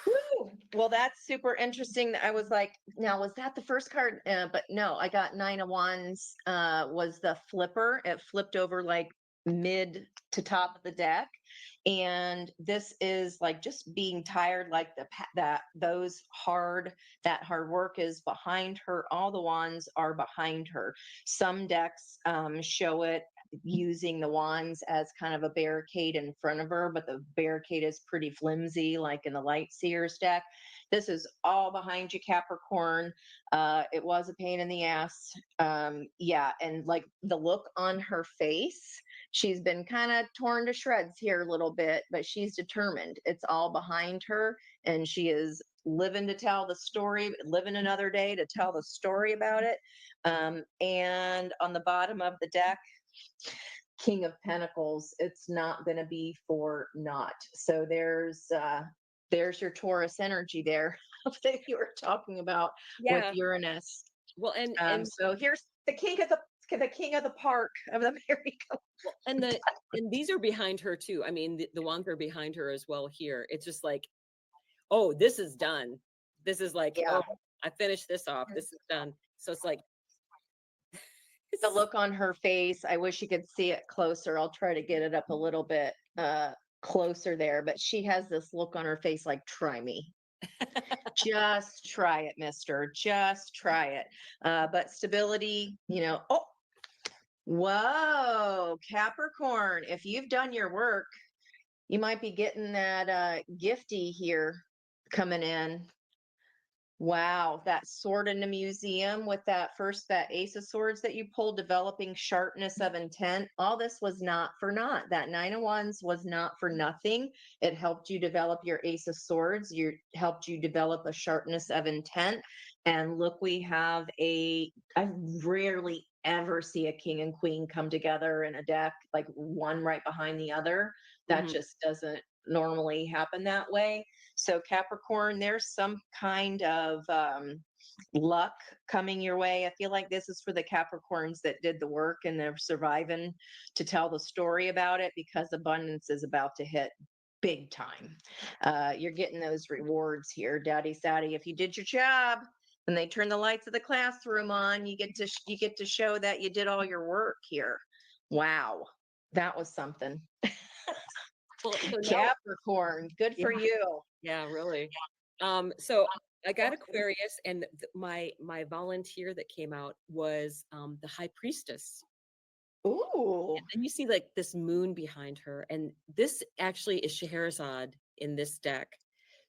Woo. Well, that's super interesting. I was like, now was that the first card? But no, I got Nine of Wands. Was the flipper? It flipped over like mid to top of the deck, and this is like just being tired. Like that hard work is behind her. All the wands are behind her. Some decks show it using the wands as kind of a barricade in front of her, but the barricade is pretty flimsy, like in the Light Seers deck. This is all behind you, Capricorn. It was a pain in the ass. Yeah, and like the look on her face, she's been kind of torn to shreds here a little bit, but she's determined. It's all behind her, and she is living to tell the story, living another day to tell the story about it. And on the bottom of the deck, King of Pentacles, it's not going to be for naught. So there's your Taurus energy there that you were talking about with yeah. Uranus. Well, and So here's the king of the park of the merry-go. and the and these are behind her too. I mean, the ones are behind her as well here. It's just like, oh, this is done. This is like, Yeah. oh, I finished this off. This is done. So it's like, The look on her face, I wish you could see it closer. I'll try to get it up a little bit closer there, but she has this look on her face like, try me. Just try it, mister. Just try it. But stability, oh, whoa, Capricorn, if you've done your work, you might be getting that gifty here coming in. Wow, that sword in the museum with that ace of swords that you pulled, developing sharpness of intent. All this was not for naught. That nine of wands was not for nothing. It helped you develop your ace of swords. You helped you develop a sharpness of intent. And look, I rarely ever see a king and queen come together in a deck, like one right behind the other. That Mhm. just doesn't normally happen that way. So Capricorn, there's some kind of luck coming your way. I feel like this is for the Capricorns that did the work and they're surviving to tell the story about it, because abundance is about to hit big time. You're getting those rewards here, Daddy Saddy. If you did your job and they turn the lights of the classroom on, you get to show that you did all your work here. Wow, that was something. Well, so now, Capricorn, good yeah, for you. yeah, really. So I got Aquarius, and my volunteer that came out was the High Priestess. Ooh. And you see like this moon behind her, and this actually is Scheherazade in this deck.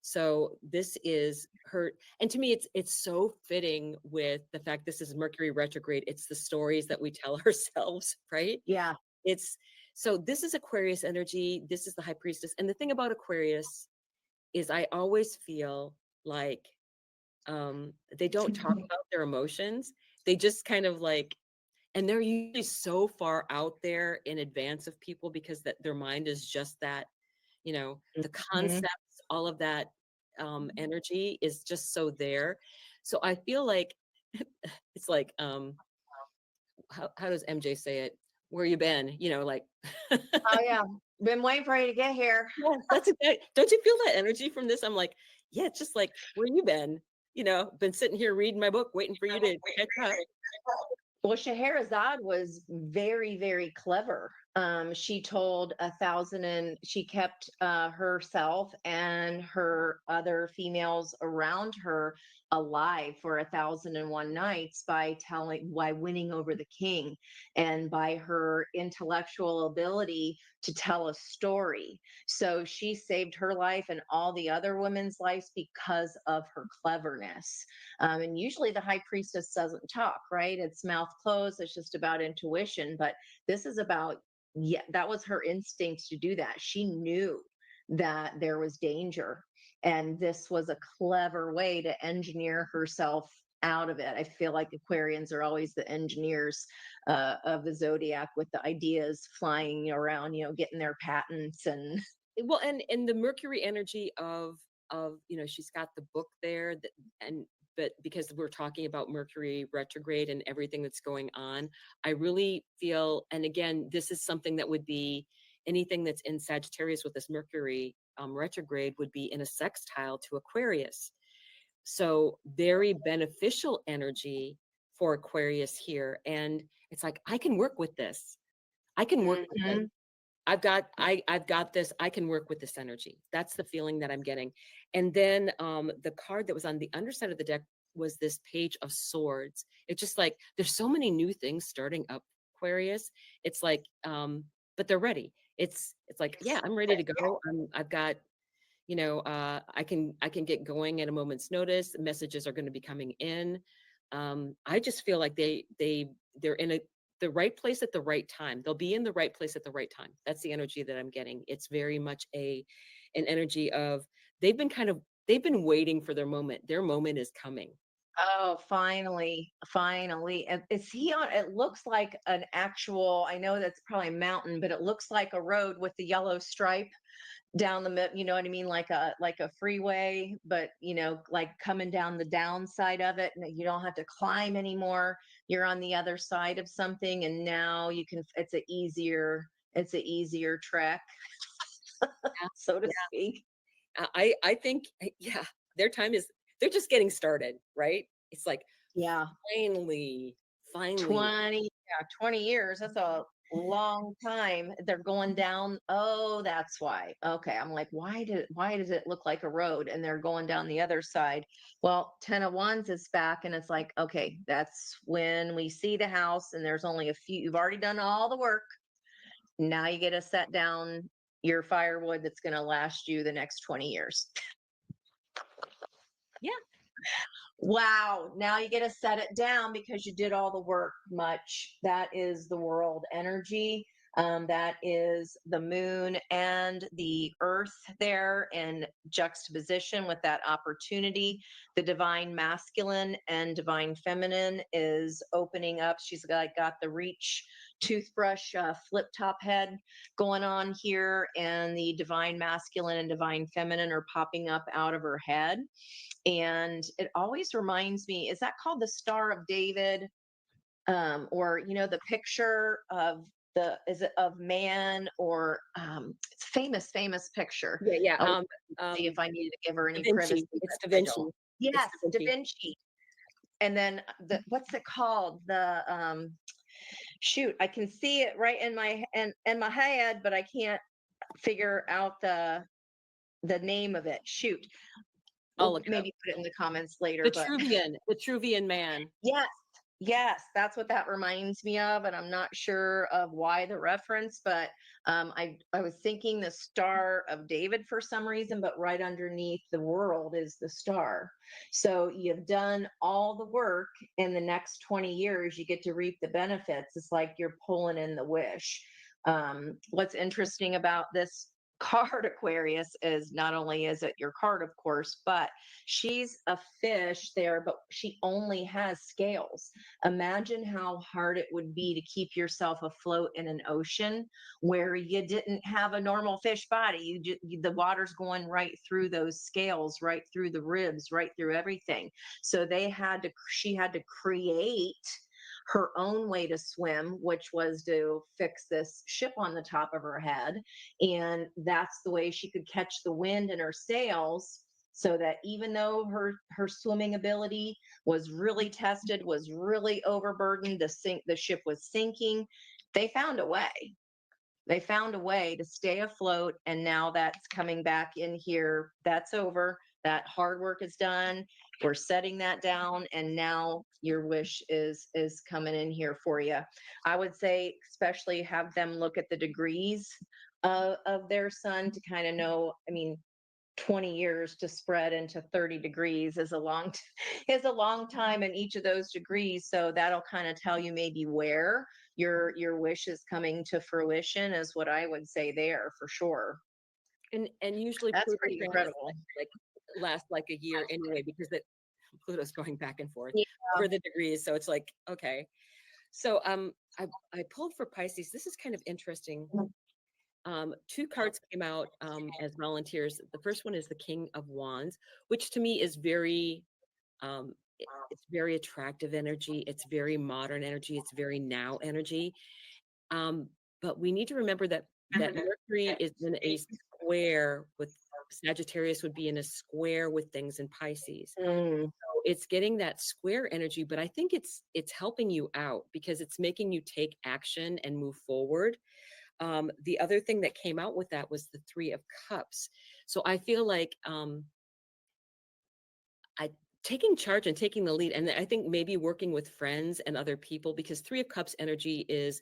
So this is her, and to me, it's so fitting with the fact this is Mercury retrograde. It's the stories that we tell ourselves, right? Yeah. It's so this is Aquarius energy. This is the High Priestess, and the thing about Aquarius is I always feel like they don't talk about their emotions. They just kind of like, and they're usually so far out there in advance of people because that their mind is just that, the Mhm. concepts, all of that energy is just so there. So I feel like it's like how does MJ say it? Where you been? Like Oh, yeah. Been waiting for you to get here. yeah, that's exactly. Don't you feel that energy from this? I'm like, yeah, it's just like where you been? Been sitting here reading my book, waiting for you to catch up. Well, Scheherazade was very, very clever. She told she kept herself and her other females around her alive for 1,001 nights by winning over the king and by her intellectual ability to tell a story. So she saved her life and all the other women's lives because of her cleverness. And usually the high priestess doesn't talk, right? It's mouth closed. It's just about intuition. But this is about, yeah, that was her instinct to do that. She knew that there was danger. And this was a clever way to engineer herself out of it. I feel like Aquarians are always the engineers of the zodiac with the ideas flying around, getting their patents and. Well, and the Mercury energy of she's got the book there and but because we're talking about Mercury retrograde and everything that's going on, I really feel, and again, this is something that would be anything that's in Sagittarius with this Mercury retrograde would be in a sextile to Aquarius. So very beneficial energy for Aquarius here. And it's like, I can work with this. I can work with this. Mhm. I've got this. I can work with this energy. That's the feeling that I'm getting. And then the card that was on the underside of the deck was this Page of Swords. It's just like there's so many new things starting up, Aquarius. It's like, but they're ready. It's like, yeah, I'm ready to go. I've got, I can get going at a moment's notice. Messages are going to be coming in. I just feel like they're in the right place at the right time. They'll be in the right place at the right time. That's the energy that I'm getting. It's very much an energy of they've been waiting for their moment. Their moment is coming. Oh, finally, finally. And is he on? It looks like an actual, I know that's probably a mountain, but it looks like a road with the yellow stripe down the mid, you know what I mean? Like a freeway, but like coming down the downside of it, and you don't have to climb anymore. You're on the other side of something, and now you can it's a easier trek, so to Yeah, speak. yeah. I think yeah, their time is they're just getting started, right? It's like Yeah. finally, finally. 20 Yeah, 20 years. That's a long time. They're going down. Oh, that's why. Okay. I'm like, why does it look like a road? And they're going down the other side. Well, 10 of Wands is back, and it's like, okay, that's when we see the house, and there's only a few. You've already done all the work. Now you get to set down your firewood that's going to last you the next 20 years. Yeah. Wow. Now you get to set it down because you did all the work. Much. That is the world energy. That is the moon and the earth there in juxtaposition with that opportunity. The divine masculine and divine feminine is opening up. She's got the reach toothbrush flip top head going on here, and the divine masculine and divine feminine are popping up out of her head. And it always reminds me, is that called the Star of David? Or the picture of is it of man, or it's a famous picture. Yeah. Yeah. I was see if I needed to give her Da any privacy, Vinci. It's but Da I Vinci. don't. It's Yes, Da Da Vinci. Vinci. And then what's it called? The shoot, I can see it right in my head, but I can't figure out the name of it. Shoot. I'll We'll look it up. maybe put it in the comments later, but The Vitruvian man. yes, yes, that's what that reminds me of, and I'm not sure of why the reference, but I was thinking the Star of David for some reason, but right underneath the world is the star. So you've done all the work. In the next 20 years, you get to reap the benefits. It's like you're pulling in the wish. What's interesting about this card, Aquarius, is not only is it your card, of course, but she's a fish there, but she only has scales. Imagine how hard it would be to keep yourself afloat in an ocean where you didn't have a normal fish body. The water's going right through those scales, right through the ribs, right through everything. So she had to create her own way to swim, which was to fix this ship on the top of her head. And that's the way she could catch the wind in her sails, so that even though her swimming ability was really tested, was really overburdened, the ship was sinking, they found a way. They found a way to stay afloat, and now that's coming back in here. That's over. That hard work is done. We're setting that down, and now your wish is coming in here for you. I would say, especially have them look at the degrees of their sun to kind of know. I mean, 20 years to spread into 30 degrees is is a long time in each of those degrees. So that'll kind of tell you maybe where your wish is coming to fruition, is what I would say there for sure. And usually That's Pluto pretty transits incredible. like last like a year anyway, because Pluto's going back and forth Yeah. over the degrees. So it's like, okay. So I pulled for Pisces. This is kind of interesting. Two cards came out as volunteers. The first one is the King of Wands, which to me is very it's very attractive energy. It's very modern energy. It's very now energy. Um, but we need to remember that Mercury is in a square with Sagittarius, would be in a square with things in Pisces. Mm, So it's getting that square energy, but I think it's helping you out because it's making you take action and move forward. The other thing that came out with that was the Three of Cups. So I feel like I taking charge and taking the lead, and I think maybe working with friends and other people, because Three of Cups energy is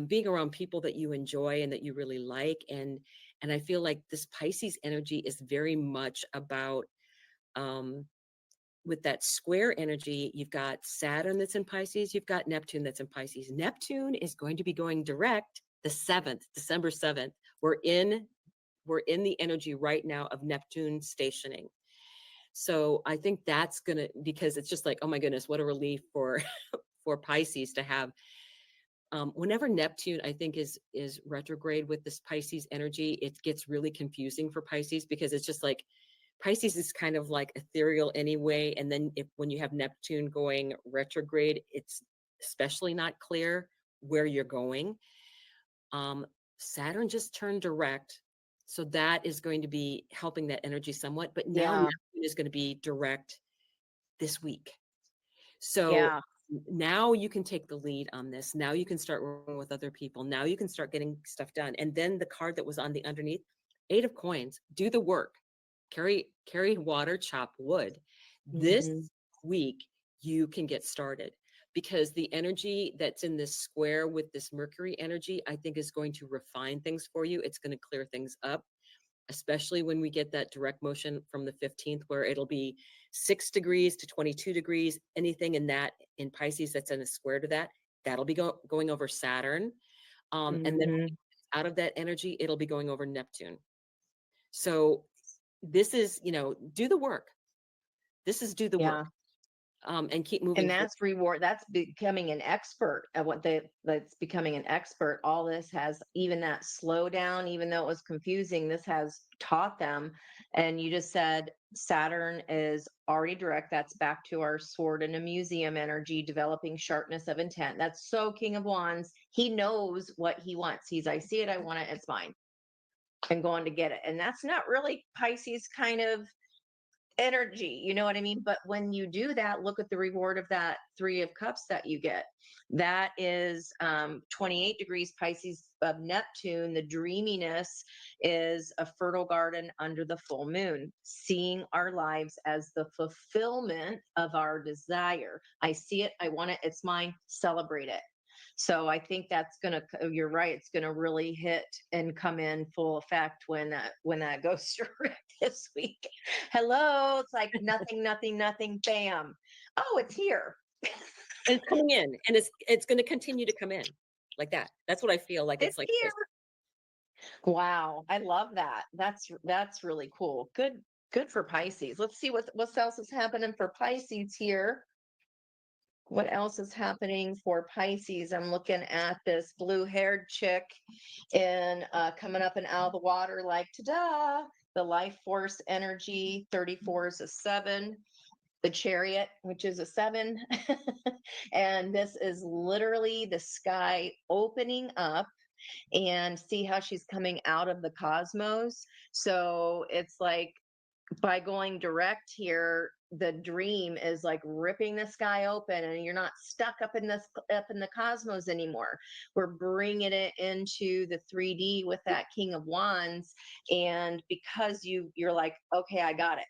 being around people that you enjoy and that you really like, and I feel like this Pisces energy is very much about um, with that square energy. You've got Saturn that's in Pisces, you've got Neptune that's in Pisces. Neptune is going to be going direct the 7th, December 7th. We're in the energy right now of Neptune stationing. So I think that's gonna, because it's just like, oh my goodness, what a relief for for Pisces to have. Whenever Neptune, I think, is retrograde with this Pisces energy, it gets really confusing for Pisces, because it's just like Pisces is kind of like ethereal anyway, and then when you have Neptune going retrograde, it's especially not clear where you're going. Saturn just turned direct, so that is going to be helping that energy somewhat. But now yeah. Neptune is going to be direct this week. So Yeah. now you can take the lead on this. Now you can start working with other people. Now you can start getting stuff done. And then the card that was on the underneath, 8 of Coins, do the work, carry water, chop wood. This Mhm. week you can get started, because the energy that's in this square with this Mercury energy, I think, is going to refine things for you. It's going to clear things up, especially when we get that direct motion from the 15th, where it'll be 6 degrees to 22 degrees. Anything in that, in Pisces, that's in a square to that, that'll be going over Saturn. And then Mhm. out of that energy, it'll be going over Neptune. So this is, do the work. This is do the Yeah. work, and keep And moving forward. that's reward. That's becoming an expert at that's becoming an expert. All this has, even that slowdown, even though it was confusing, this has taught them. And you just said Saturn is already direct. That's back to our sword in a museum energy, developing sharpness of intent. That's so King of Wands. He knows what he wants. I see it, I want it, it's mine. And going to get it. And that's not really Pisces kind of energy, you know what I mean? But when you do that, look at the reward of that 3 of Cups that you get. That is 28 degrees Pisces of Neptune. The dreaminess is a fertile garden under the full moon, seeing our lives as the fulfillment of our desire. I see it, I want it, it's mine, celebrate it. So I think that's gonna. You're right. It's gonna really hit and come in full effect when that goes direct this week. Hello, it's like nothing, nothing, nothing. Bam. Oh, it's here. And it's coming in, and it's going to continue to come in like that. That's what I feel like. It's It's like here. this. Wow, I love that. That's really cool. Good for Pisces. Let's see what else is happening for Pisces here. What else is happening for Pisces? I'm looking at this blue-haired chick and coming up and out of the water like ta-da. The life force energy, 34 is a 7. The Chariot, which is a 7. And this is literally the sky opening up, and see how she's coming out of the cosmos. So it's like, by going direct here, the dream is like ripping the sky open, and you're not stuck up in the cosmos anymore. We're bringing it into the 3D with that King of Wands. And because you're like, okay, I got it,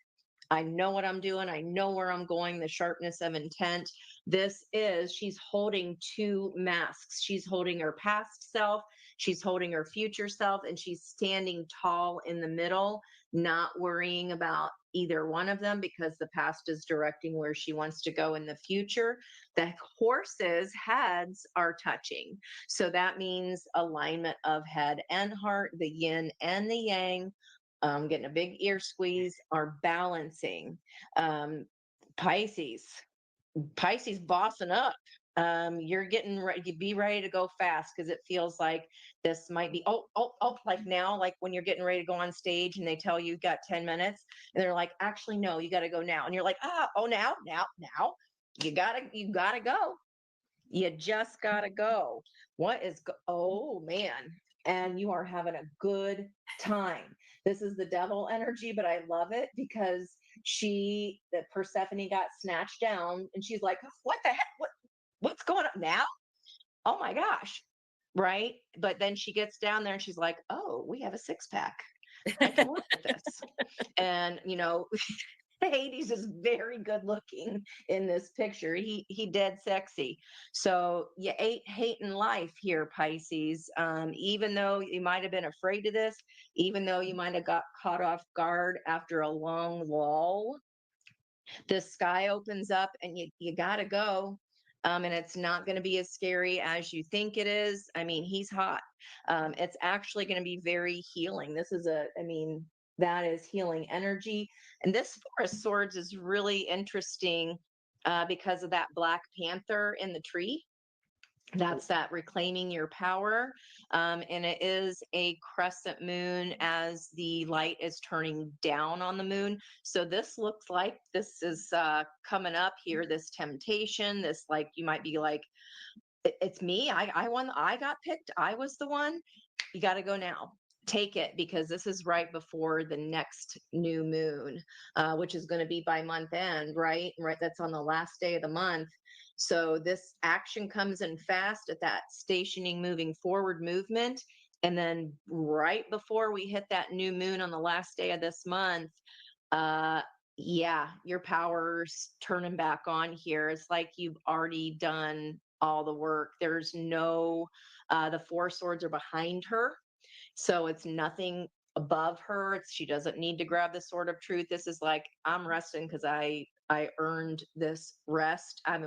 I know what I'm doing, I know where I'm going, the sharpness of intent. She's holding 2 masks. She's holding her past self, she's holding her future self, and she's standing tall in the middle, not worrying about either one of them, because the past is directing where she wants to go in the future. The horses' heads are touching. So that means alignment of head and heart, the yin and the yang, getting a big ear squeeze, are balancing. Um, Pisces, Pisces bossing up. You're getting ready, be ready to go fast, because it feels like this might be, oh, like now, like when you're getting ready to go on stage and they tell you got 10 minutes, and they're like, actually, no, you got to go now. And you're like, oh, now, you gotta go. You just gotta go. Oh man. And you are having a good time. This is the devil energy, but I love it because the Persephone got snatched down, and she's like, what the heck? What's going on now? Oh my gosh. Right. But then she gets down there and she's like, oh, we have a 6 pack. I can work with this. And, Hades is very good looking in this picture. He dead sexy. So you ain't hating life here, Pisces. Even though you might have been afraid of this, even though you might have got caught off guard after a long lull, the sky opens up and you gotta go. And it's not going to be as scary as you think it is. I mean, he's hot. It's actually going to be very healing. That is healing energy. And this Four of Swords is really interesting because of that Black Panther in the tree. That's that reclaiming your power. And it is a crescent moon as the light is turning down on the moon. So this looks like this is coming up here, this temptation, this, like, you might be like, It's me. I won. I got picked. I was the one." You got to go now. Take it, because this is right before the next new moon, which is going to be by month end, right? Right. That's on the last day of the month. So this action comes in fast at that stationing, moving forward movement. And then right before we hit that new moon on the last day of this month, uh, yeah, your power's turning back on here. It's like you've already done all the work. There's no, the four swords are behind her. So it's nothing above her. She doesn't need to grab the sword of truth. This is like, I'm resting because I earned this rest. I'm